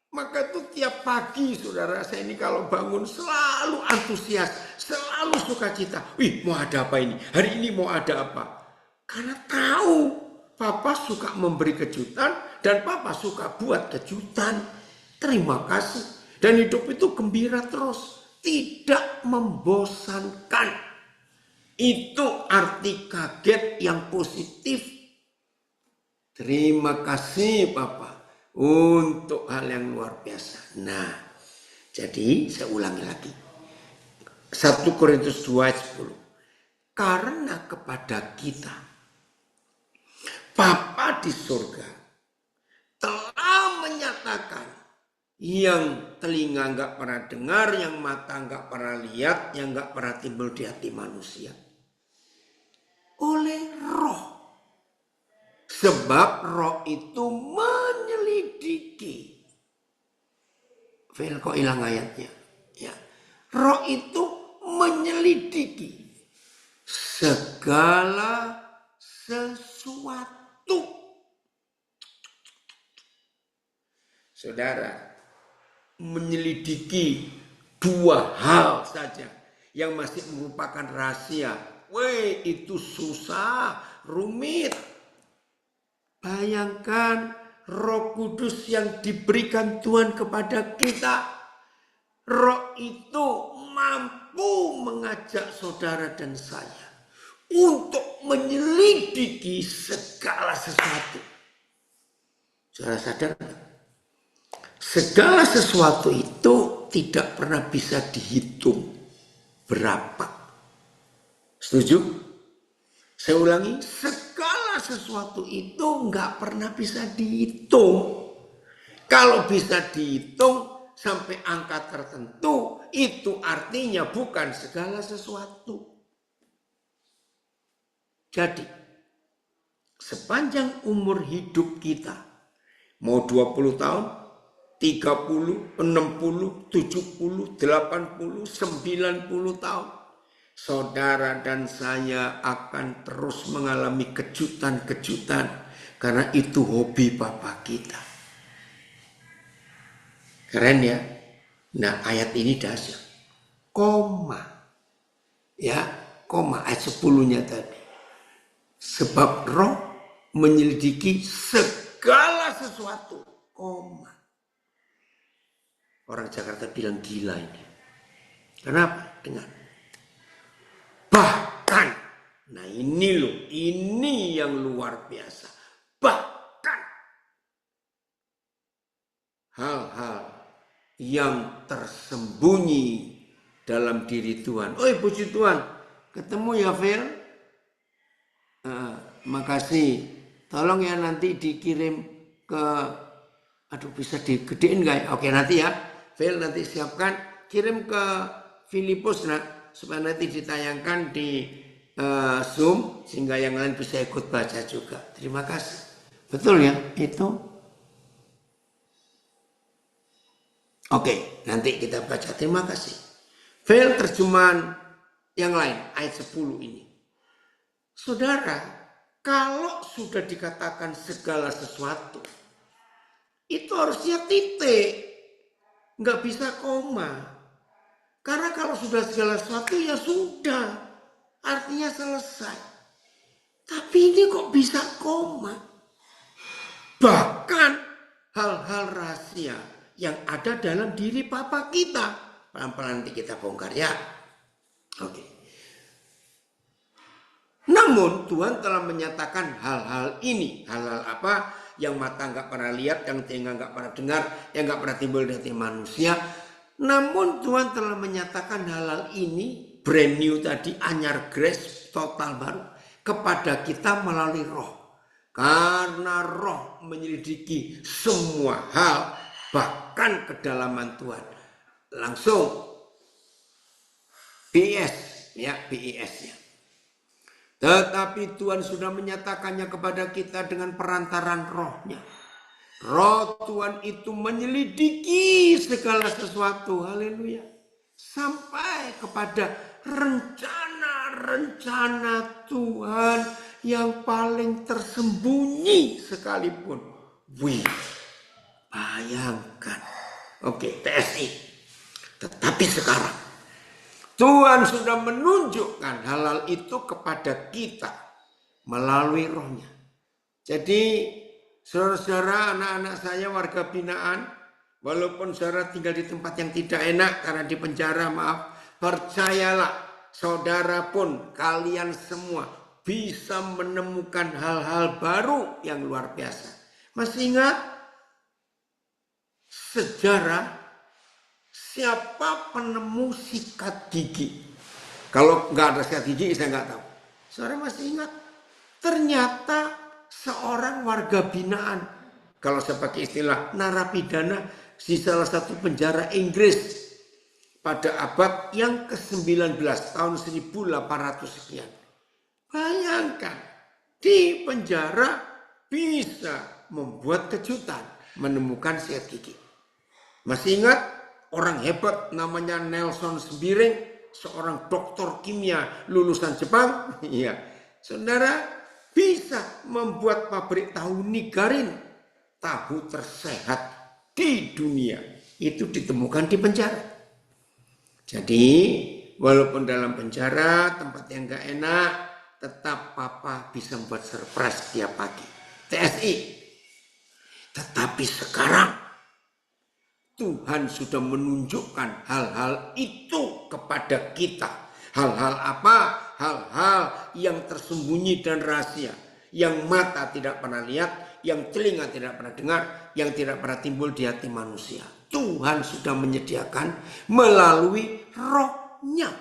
Maka itu tiap pagi saudara saya ini kalau bangun selalu antusias, selalu sukacita. Wih, mau ada apa ini? Hari ini mau ada apa? Karena tahu Papa suka memberi kejutan dan Papa suka buat kejutan. Terima kasih. Dan hidup itu gembira terus. Tidak membosankan. Itu arti kaget yang positif. Terima kasih Papa untuk hal yang luar biasa. Nah, jadi saya ulangi lagi. 1 Korintus 2 ayat 10. Karena kepada kita Bapa di surga telah menyatakan yang telinga nggak pernah dengar, yang mata nggak pernah lihat, yang nggak pernah timbul di hati manusia. Oleh Roh. Sebab Roh itu menyelidiki. Fel kok hilang ayatnya? Ya. Roh itu menyelidiki segala sesuatu. Saudara, menyelidiki dua hal saja yang masih merupakan rahasia. Weh, itu susah, rumit. Bayangkan Roh Kudus yang diberikan Tuhan kepada kita. Roh itu mampu mengajak saudara dan saya untuk menyelidiki segala sesuatu. Saudara sadar? Segala sesuatu itu tidak pernah bisa dihitung berapa. Setuju? Saya ulangi, segala sesuatu itu nggak pernah bisa dihitung. Kalau bisa dihitung sampai angka tertentu, itu artinya bukan segala sesuatu. Jadi, sepanjang umur hidup kita, mau 20 tahun, 30, 60, 70, 80, 90 tahun. Saudara dan saya akan terus mengalami kejutan-kejutan. Karena itu hobi Bapa kita. Keren ya. Nah, ayat ini dahsyat. Koma. Ya, koma ayat 10-nya tadi. Sebab roh menyelidiki segala sesuatu. Koma. Orang Jakarta bilang gila ini. Kenapa? Dengar. Bahkan. Nah ini loh. Ini yang luar biasa. Bahkan. Hal-hal yang tersembunyi dalam diri Tuhan. Oh puji Tuhan. Ketemu ya Phil. Makasih. Tolong ya nanti dikirim ke, aduh bisa digedein nggak ya? Oke nanti ya, Phil nanti siapkan, kirim ke Filipus supaya nanti ditayangkan di Zoom sehingga yang lain bisa ikut baca juga. Terima kasih. Betul ya itu? Oke nanti kita baca. Terima kasih. Phil terjemahan yang lain ayat 10 ini. Saudara, kalau sudah dikatakan segala sesuatu, itu harusnya titik, nggak bisa koma. Karena kalau sudah segala sesuatu ya sudah, artinya selesai. Tapi ini kok bisa koma? Bahkan hal-hal rahasia yang ada dalam diri Papa kita. Pelan-pelan nanti kita bongkar ya. Oke. Namun Tuhan telah menyatakan hal-hal ini. Hal-hal apa? Yang mata nggak pernah lihat, yang telinga nggak pernah dengar, yang nggak pernah timbul di hati manusia. Namun Tuhan telah menyatakan hal-hal ini, brand new tadi, anyar grace, total baru, kepada kita melalui roh. Karena roh menyelidiki semua hal, bahkan kedalaman Tuhan. Langsung BIS, ya BIS-nya. Tetapi Tuhan sudah menyatakannya kepada kita dengan perantaran rohnya. Roh Tuhan itu menyelidiki segala sesuatu. Haleluya. Sampai kepada rencana-rencana Tuhan yang paling tersembunyi sekalipun. Wih, bayangkan. Oke, TSI. Tetapi sekarang Tuhan sudah menunjukkan hal-hal itu kepada kita melalui rohnya. Jadi saudara-saudara, anak-anak saya warga binaan, walaupun saudara tinggal di tempat yang tidak enak karena di penjara, maaf, percayalah saudara pun kalian semua bisa menemukan hal-hal baru yang luar biasa. Masih ingat sejarah siapa penemu sikat gigi? Kalau nggak ada sikat gigi, saya nggak tahu. Saudara masih ingat? Ternyata seorang warga binaan, kalau saya pakai istilah narapidana di salah satu penjara Inggris pada abad yang ke-19 tahun 1800 sekian. Bayangkan di penjara bisa membuat kejutan menemukan sikat gigi. Masih ingat? Orang hebat namanya Nelson Sbiring, seorang doktor kimia lulusan Jepang. Iya, saudara bisa membuat pabrik tahu Nigarin, tahu tersehat di dunia. Itu ditemukan di penjara. Jadi walaupun dalam penjara tempat yang gak enak, tetap Papa bisa membuat surprise tiap pagi. TSI. Tetapi sekarang Tuhan sudah menunjukkan hal-hal itu kepada kita. Hal-hal apa? Hal-hal yang tersembunyi dan rahasia. Yang mata tidak pernah lihat, yang telinga tidak pernah dengar, yang tidak pernah timbul di hati manusia. Tuhan sudah menyediakan melalui rohnya.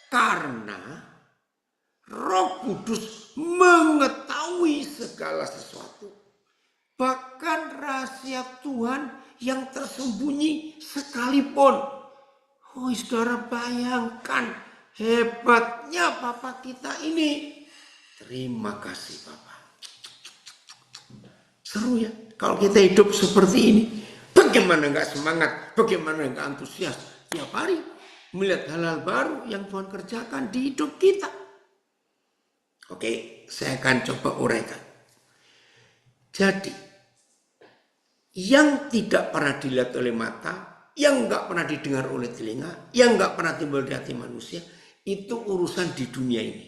Karena Roh Kudus mengetahui segala sesuatu. Bahkan rahasia Tuhan yang tersembunyi sekalipun. Oh saudara bayangkan hebatnya Papa kita ini. Terima kasih Papa. Seru ya kalau kita hidup seperti ini. Bagaimana gak semangat, bagaimana gak antusias tiap hari melihat hal-hal baru yang Tuhan kerjakan di hidup kita. Oke, saya akan coba uraikan. Jadi yang tidak pernah dilihat oleh mata, yang nggak pernah didengar oleh telinga, yang nggak pernah timbul di hati manusia, itu urusan di dunia ini.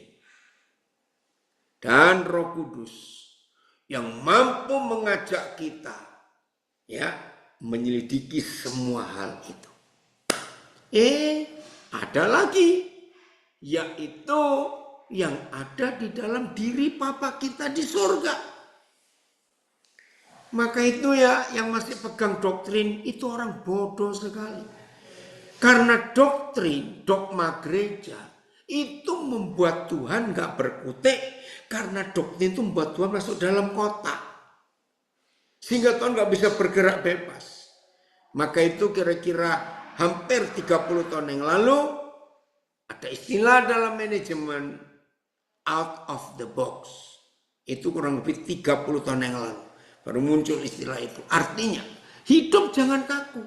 Dan Roh Kudus yang mampu mengajak kita ya menyelidiki semua hal itu. Ada lagi, yaitu yang ada di dalam diri Papa kita di surga. Maka itu ya yang masih pegang doktrin itu orang bodoh sekali. Karena doktrin, dogma gereja itu membuat Tuhan gak berkutik. Karena doktrin itu membuat Tuhan masuk dalam kotak. Sehingga Tuhan gak bisa bergerak bebas. Maka itu kira-kira hampir 30 tahun yang lalu ada istilah dalam manajemen out of the box. Itu kurang lebih 30 tahun yang lalu. Baru muncul istilah itu. Artinya, hidup jangan kaku.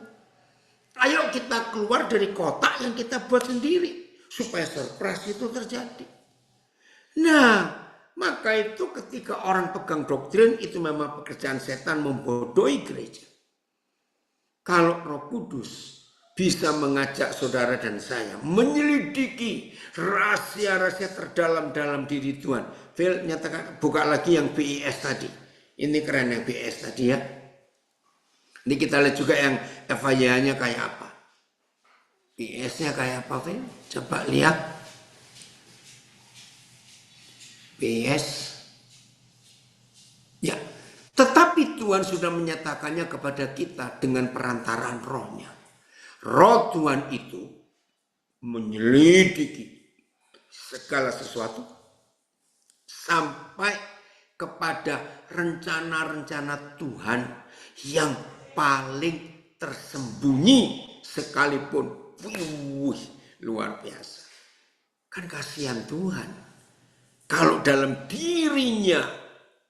Ayo kita keluar dari kotak yang kita buat sendiri. Supaya surprise itu terjadi. Nah, maka itu ketika orang pegang doktrin, itu memang pekerjaan setan membodohi gereja. Kalau Roh Kudus bisa mengajak saudara dan saya menyelidiki rahasia-rahasia terdalam dalam diri Tuhan. Phil nyatakan, buka lagi yang BIS tadi. Ini keren yang BIS tadi ya. Ini kita lihat juga yang FIA-nya kayak apa. BIS-nya kayak apa, Phil? Coba lihat. BIS. Ya. Tetapi Tuhan sudah menyatakannya kepada kita dengan perantaraan rohnya. Roh Tuhan itu menyelidiki segala sesuatu sampai kepada rencana-rencana Tuhan yang paling tersembunyi sekalipun. Wih, luar biasa. Kan kasihan Tuhan. Kalau dalam dirinya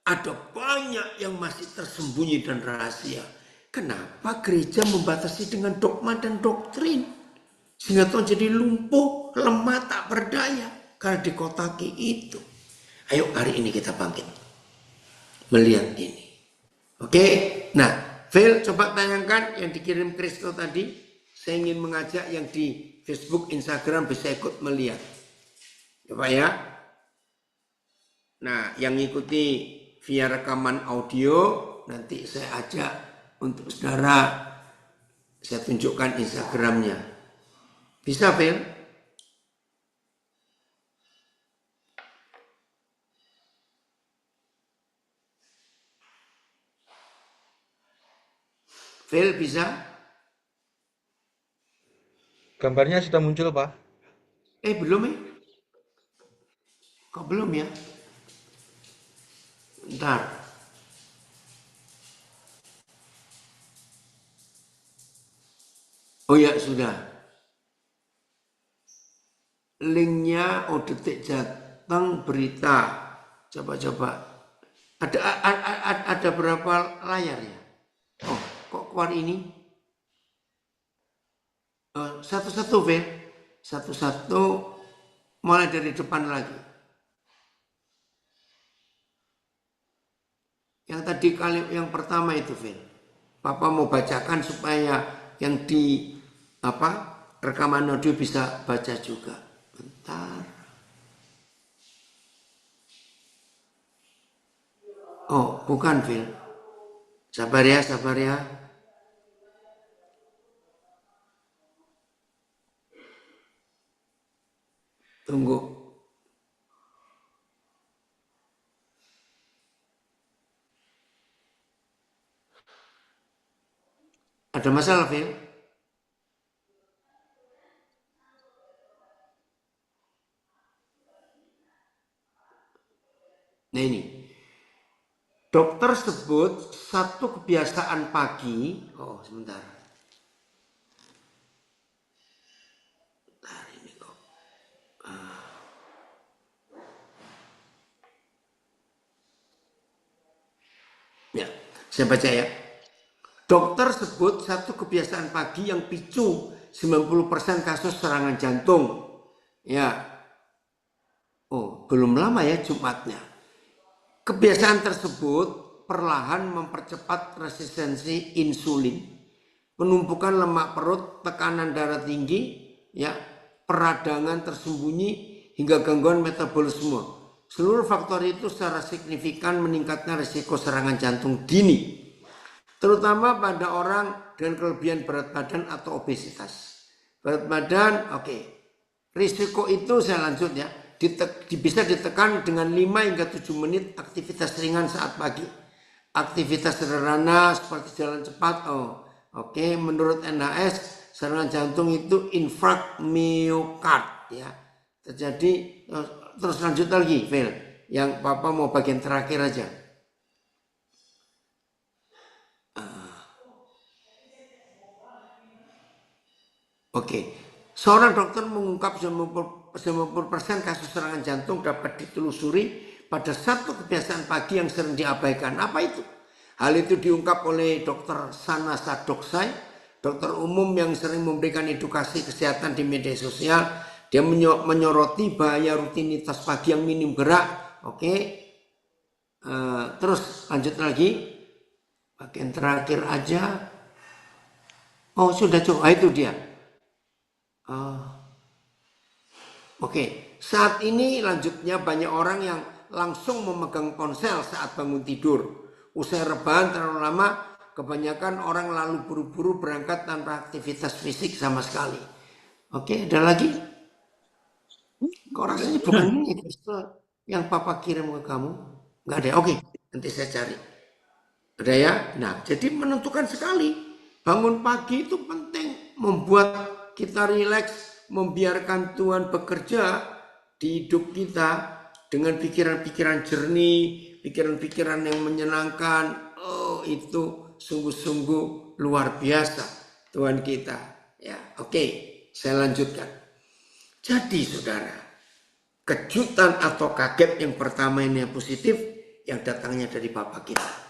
ada banyak yang masih tersembunyi dan rahasia. Kenapa gereja membatasi dengan dogma dan doktrin? Sehingga Tuhan jadi lumpuh, lemah, tak berdaya. Karena dikotaki itu. Ayo hari ini kita bangkit. Melihat ini. Oke. Nah, Phil coba tanyakan yang dikirim Kristo tadi. Saya ingin mengajak yang di Facebook, Instagram bisa ikut melihat. Coba ya. Nah, yang ikuti via rekaman audio, nanti saya ajak untuk saudara, saya tunjukkan Instagramnya. Bisa, Phil? Phil, bisa? Gambarnya sudah muncul, Pak. Belum ya? Kok belum ya? Bentar. Oh ya, sudah. Linknya detik jateng berita. Coba. Ada berapa layar ya? Oh, kok keluar ini? Satu-satu, Phil. Satu-satu, mulai dari depan lagi. Yang tadi kali yang pertama itu, Phil. Papa mau bacakan supaya yang di rekaman audio bisa baca juga. Bentar. Oh, bukan, Phil. Sabar ya. Tunggu. Ada masalah, Phil? Nah ini. Dokter sebut satu kebiasaan pagi. Oh, sebentar. Bentar ini kok. Ya, saya baca ya. Dokter sebut satu kebiasaan pagi yang picu 90% kasus serangan jantung. Ya. Oh, belum lama ya Jumatnya. Kebiasaan tersebut perlahan mempercepat resistensi insulin, penumpukan lemak perut, tekanan darah tinggi, ya, peradangan tersembunyi hingga gangguan metabolisme. Seluruh faktor itu secara signifikan meningkatkan risiko serangan jantung dini, terutama pada orang dengan kelebihan berat badan atau obesitas. Berat badan, oke. Risiko itu saya lanjut ya, bisa ditekan dengan 5 hingga 7 menit aktivitas ringan saat pagi. Aktivitas sederhana seperti jalan cepat, oke. Menurut NHS, serangan jantung itu infark miokard, ya. Terjadi, terus lanjut lagi, Phil. Yang Papa mau bagian terakhir aja. Oke. Seorang dokter mengungkap 90% kasus serangan jantung dapat ditelusuri pada satu kebiasaan pagi yang sering diabaikan. Apa itu? Hal itu diungkap oleh Dr. Sana Sadoksai, dokter umum yang sering memberikan edukasi kesehatan di media sosial. Dia menyoroti bahaya rutinitas pagi yang minim gerak. Oke. Terus lanjut lagi. Bagian terakhir aja. Oh sudah coba, itu dia. Oke. Saat ini lanjutnya banyak orang yang langsung memegang ponsel saat bangun tidur. Usai rebahan terlalu lama, kebanyakan orang lalu buru-buru berangkat tanpa aktivitas fisik sama sekali. Oke, ada lagi? Kok rasanya bukan ini yang Papa kirim ke kamu? Nggak ada. Oke, nanti saya cari. Ada ya? Nah, jadi menentukan sekali. Bangun pagi itu penting, membuat kita rileks, membiarkan Tuhan bekerja di hidup kita dengan pikiran-pikiran jernih, pikiran-pikiran yang menyenangkan. Oh, itu sungguh-sungguh luar biasa Tuhan kita. Ya, oke, saya lanjutkan. Jadi saudara, kejutan atau kaget yang pertama ini yang positif, yang datangnya dari Bapa kita.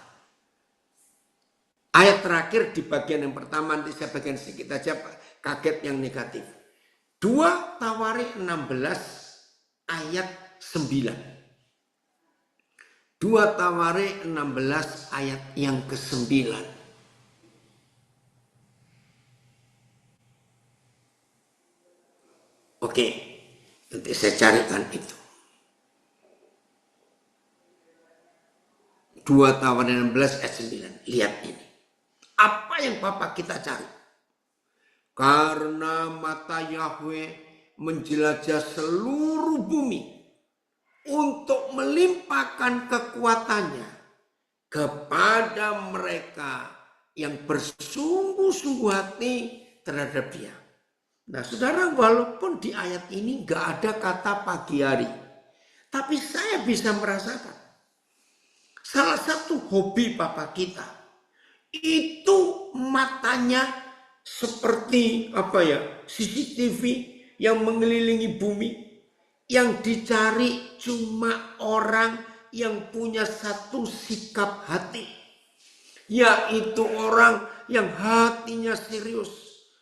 Ayat terakhir di bagian yang pertama, nanti saya bagian sedikit aja kaget yang negatif. 2 Tawarik 16 ayat 9. 2 Tawarik 16 ayat yang ke-9. Oke, nanti saya carikan itu. 2 Tawarik 16 ayat 9. Lihat ini. Apa yang Bapak kita cari? Karena mata Yahweh menjelajah seluruh bumi untuk melimpahkan kekuatannya kepada mereka yang bersungguh-sungguh hati terhadap Dia. Nah, saudara, walaupun di ayat ini nggak ada kata pagi hari, tapi saya bisa merasakan salah satu hobi Papa kita itu matanya seperti CCTV yang mengelilingi bumi, yang dicari cuma orang yang punya satu sikap hati, yaitu orang yang hatinya serius,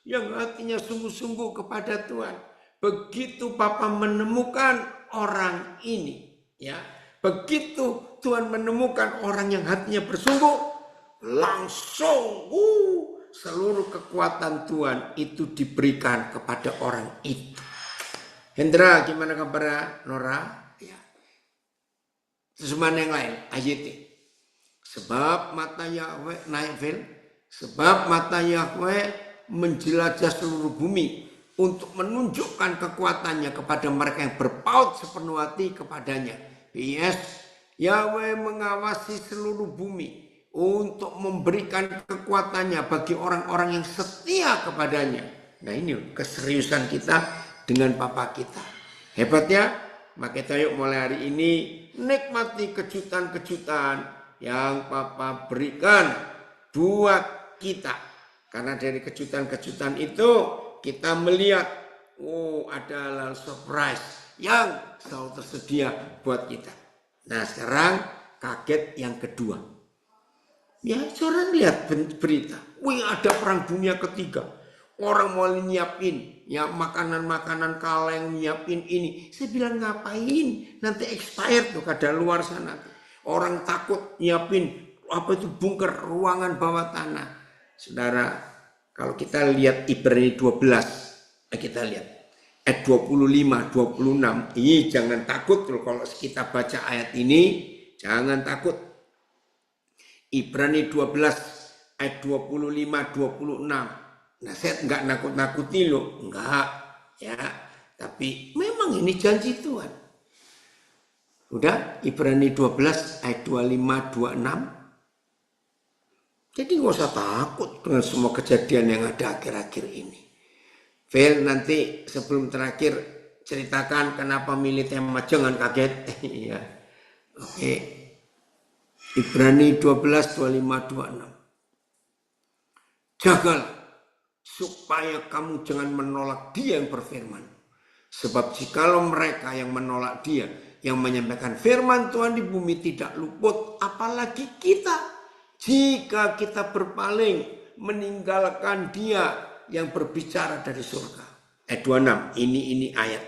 yang hatinya sungguh-sungguh kepada Tuhan. Begitu Papa menemukan orang ini, ya, begitu Tuhan menemukan orang yang hatinya bersungguh, langsung seluruh kekuatan Tuhan itu diberikan kepada orang itu. Hendra, gimana kabar Nora? Ya. Terus mana yang lain? AYT. Sebab mata Yahweh sebab mata Yahweh menjelajah seluruh bumi untuk menunjukkan kekuatannya kepada mereka yang berpaut sepenuh hati kepadanya. Yes, Yahweh mengawasi seluruh bumi untuk memberikan kekuatannya bagi orang-orang yang setia kepadanya. Nah, ini keseriusan kita dengan Papa kita. Hebat ya? Maka kita yuk mulai hari ini nikmati kejutan-kejutan yang Papa berikan buat kita. Karena dari kejutan-kejutan itu kita melihat, ada surprise yang selalu tersedia buat kita. Nah, sekarang kaget yang kedua. Ya, saudara lihat berita. Ada perang dunia ketiga. Orang mau nyiapin ya makanan-makanan kaleng, nyiapin ini. Saya bilang ngapain? Nanti expired tuh kada luar sana. Orang takut nyiapin apa itu bunker ruangan bawah tanah. Saudara, kalau kita lihat Ibrani 12, kita lihat ayat 25, 26. Ini jangan takut loh kalau kita baca ayat ini, jangan takut. Ibrani 12 ayat 25, 26. Nah, saya enggak nakut-nakuti loh, enggak ya. Tapi memang ini janji Tuhan. Udah, Ibrani 12 ayat 25, 26. Jadi nggak usah takut dengan semua kejadian yang ada akhir-akhir ini. Phil, nanti sebelum terakhir ceritakan kenapa milih tema jangan kaget. Iya. Oke. Ibrani 12, 25, 26. Jagalah supaya kamu jangan menolak Dia yang berfirman. Sebab jikalau mereka yang menolak Dia yang menyampaikan firman Tuhan di bumi tidak luput, apalagi kita. Jika kita berpaling meninggalkan Dia yang berbicara dari surga. Ayat 26, ini ayat.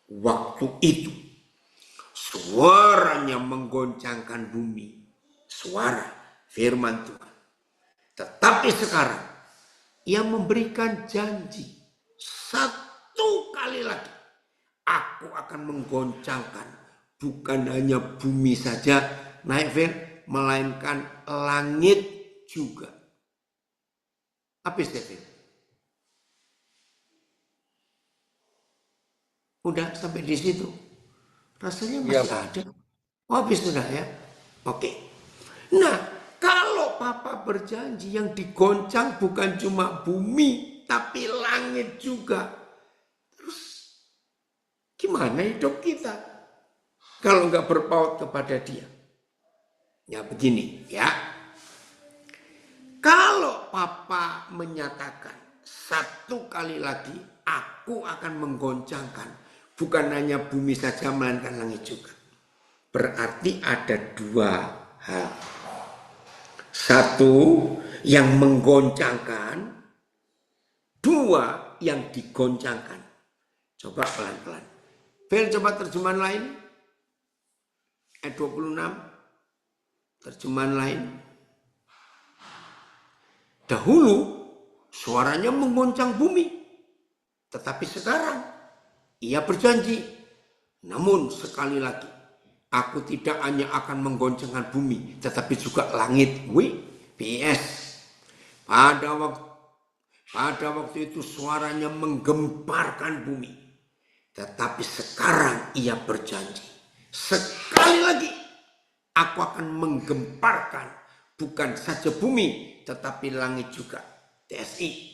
Waktu itu suaranya menggoncangkan bumi. Suara firman Tuhan. Tetapi sekarang Ia memberikan janji satu kali lagi. Aku akan menggoncangkan bukan hanya bumi saja naik melainkan langit juga. Habis deh. Udah sampai di situ. Rasanya masih ada. Oh, habis sudah ya. Oke. Nah, kalau Papa berjanji yang digoncang bukan cuma bumi, tapi langit juga. Terus gimana hidup kita kalau nggak berpaut kepada Dia? Ya begini ya. Kalau Papa menyatakan satu kali lagi aku akan menggoncangkan bukan hanya bumi saja melainkan langit juga. Berarti ada dua hal. Satu yang menggoncangkan, dua yang digoncangkan. Coba pelan-pelan. Bel, coba terjemahan lain. Ayat 26. Terjemahan lain. Dahulu suaranya menggoncang bumi. Tetapi sekarang Ia berjanji. Namun sekali lagi, aku tidak hanya akan menggoncangkan bumi, tetapi juga langit. PS. Pada waktu itu suaranya menggemparkan bumi. Tetapi sekarang Ia berjanji. Sekali lagi, aku akan menggemparkan bukan saja bumi, tetapi langit juga. TSI.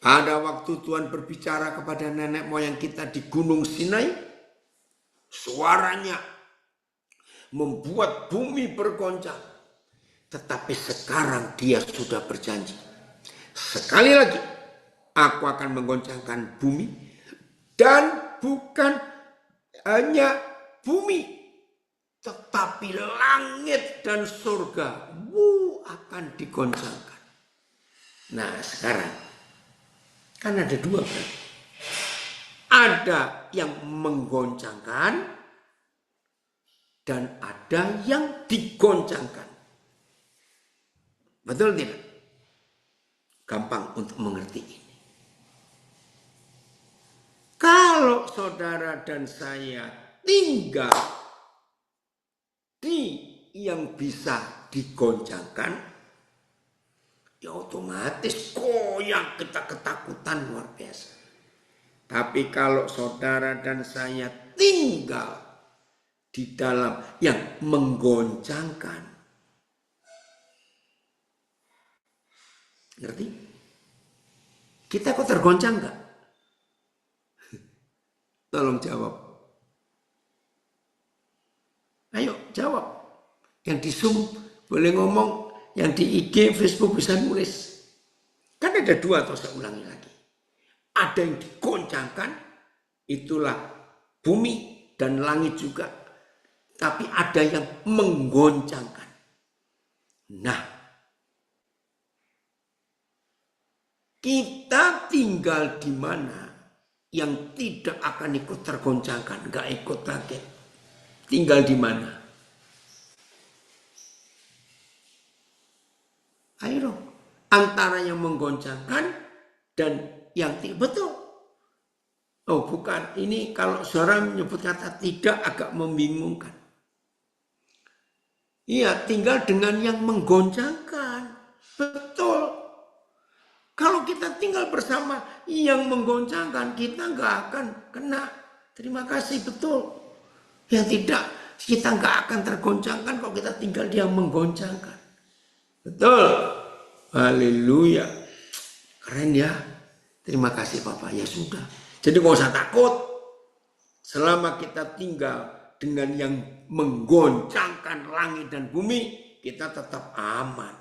Pada waktu Tuhan berbicara kepada nenek moyang kita di Gunung Sinai, suaranya membuat bumi bergoncang. Tetapi sekarang Dia sudah berjanji. Sekali lagi, aku akan menggoncangkan bumi. Dan bukan hanya bumi, tetapi langit dan surga akan digoncangkan. Nah sekarang, kan ada dua kan? Ada yang menggoncangkan dan ada yang digoncangkan. Betul tidak? Gampang untuk mengerti ini. Kalau saudara dan saya tinggal di yang bisa digoncangkan, ya otomatis goyang kita ketakutan luar biasa. Tapi kalau saudara dan saya tinggal di dalam yang menggoncangkan, ngerti? Kita kok tergoncang nggak? Tolong jawab. Ayo jawab. Yang di Zoom boleh ngomong, yang di IG, Facebook bisa nulis. Kan ada dua, atau saya ulangi lagi. Ada yang digoncangkan, itulah bumi dan langit juga. Tapi ada yang menggoncangkan. Nah, kita tinggal di mana yang tidak akan ikut tergoncangkan, gak ikut kaget. Tinggal di mana? antara yang menggoncangkan dan yang tidak. Betul. Oh bukan, ini kalau saudara menyebut kata tidak agak membingungkan. Iya, tinggal dengan yang menggoncangkan. Betul. Kalau kita tinggal bersama yang menggoncangkan, kita nggak akan kena. Terima kasih, betul. Yang tidak, kita nggak akan tergoncangkan kalau kita tinggal dia menggoncangkan. Betul. Haleluya. Keren ya. Terima kasih Bapak. Ya sudah. Jadi nggak usah takut. Selama kita tinggal dengan yang menggoncangkan langit dan bumi, kita tetap aman.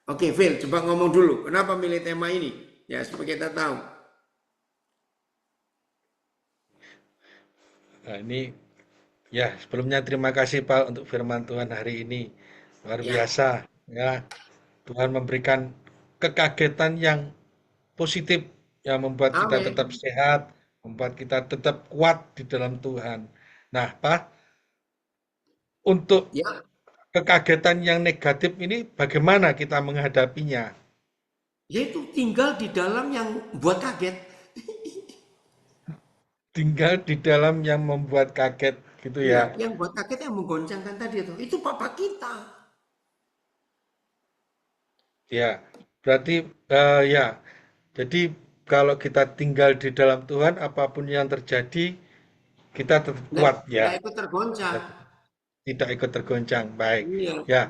Oke, Phil, coba ngomong dulu. Kenapa milih tema ini? Ya, supaya kita tahu. Nah, ini ya sebelumnya terima kasih Pak untuk firman Tuhan hari ini. Luar Ya, biasa ya. Tuhan memberikan kekagetan yang positif yang membuat kita tetap amin. sehat, membuat kita tetap kuat di dalam Tuhan. Nah, Pak, untuk Ya, kekagetan yang negatif ini bagaimana kita menghadapinya? yaitu tinggal di dalam yang buat kaget. Tinggal di dalam yang membuat kaget gitu Ya, ya. yang buat kaget yang menggoncangkan tadi itu papa kita. Ya, berarti ya. Jadi kalau kita tinggal di dalam Tuhan, apapun yang terjadi, kita tetap kuat ya. Nggak ikut tergoncang. Tidak ikut tergoncang. Baik. Iya. Ya,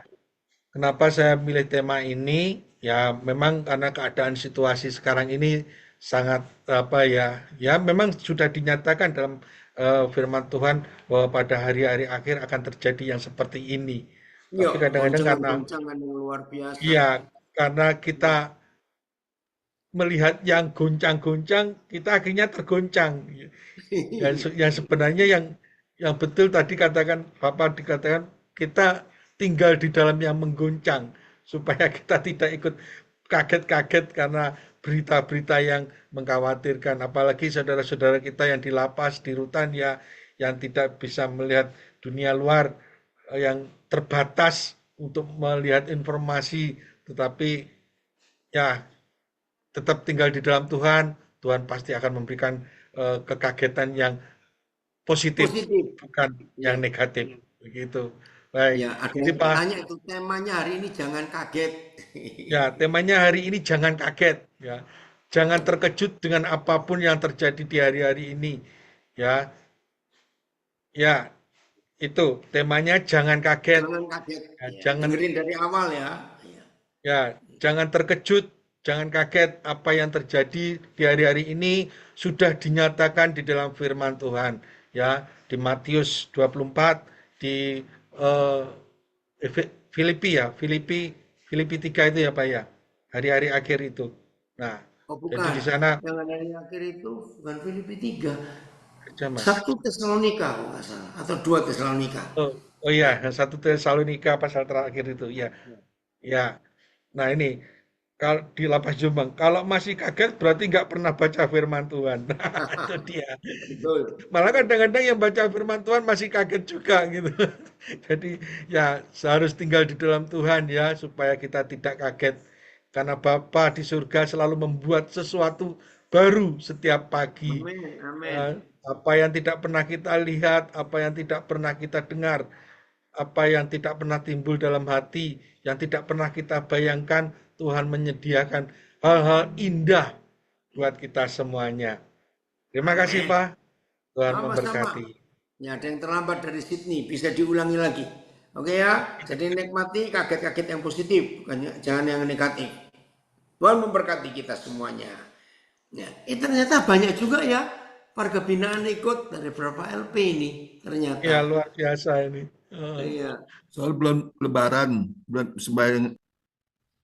kenapa saya milih tema ini? Ya, memang karena keadaan situasi sekarang ini sangat apa ya? Ya, memang sudah dinyatakan dalam firman Tuhan bahwa pada hari-hari akhir akan terjadi yang seperti ini. Iya, Tapi kadang-kadang karena goncangan-goncangan yang luar biasa. iya, karena kita Ya. melihat yang goncang-goncang, kita akhirnya tergoncang. Dan yang sebenarnya yang betul tadi katakan Bapak dikatakan kita tinggal di dalam yang menggoncang supaya kita tidak ikut kaget-kaget karena berita-berita yang mengkhawatirkan. Apalagi saudara-saudara kita yang di lapas, di rutan ya, yang tidak bisa melihat dunia luar, yang terbatas untuk melihat informasi, tetapi ya tetap tinggal di dalam Tuhan, Tuhan pasti akan memberikan kekagetan yang positif, Positif. bukan yang Ya. negatif. Begitu. Baik. Ya, ada Jadi yang Pak, tanya itu temanya hari ini jangan kaget. ya temanya hari ini jangan kaget, ya. Jangan terkejut dengan apapun yang terjadi di hari-hari ini, ya. Ya, itu temanya jangan kaget. Jangan kaget. Ya, Ya, jangan dengerin dari awal ya. Ya. Ya, jangan terkejut, jangan kaget apa yang terjadi di hari-hari ini sudah dinyatakan di dalam firman Tuhan. Ya, di Matius 24, di eh, Filipi ya, Filipi 3 itu ya Pak ya. Hari-hari akhir itu. Nah, Oh jadi bukan. di sana Jangan dari akhir itu bukan Filipi 3. kerja Mas. 1 Tesalonika kalau nggak salah. Atau 2 Tesalonika. Oh, oh iya, yang 1 Tesalonika pasal terakhir itu ya. Ya. Ya. Nah, ini kalau di Lapas Jombang, kalau masih kaget berarti nggak pernah baca firman Tuhan. Nah, itu dia. Betul. Malah kadang-kadang yang baca firman Tuhan masih kaget juga gitu. Jadi ya harus tinggal di dalam Tuhan ya supaya kita tidak kaget. Karena Bapa di surga selalu membuat sesuatu baru setiap pagi. Amin. Eh, Amin. Apa yang tidak pernah kita lihat, apa yang tidak pernah kita dengar, apa yang tidak pernah timbul dalam hati, yang tidak pernah kita bayangkan, Tuhan menyediakan hal-hal indah buat kita semuanya. Terima kasih, Amin. Pak. Tuhan Sama-sama. memberkati. Ya, ada yang terlambat dari Sydney, bisa diulangi lagi. Oke ya, jadi nikmati kaget-kaget yang positif, bukan jangan yang negatif. Tuhan memberkati kita semuanya. Ya, ternyata banyak juga ya warga binaan ikut dari beberapa LP ini Ya, ternyata. luar biasa ini. Iya. Soal bulan Lebaran, bulan sembahyang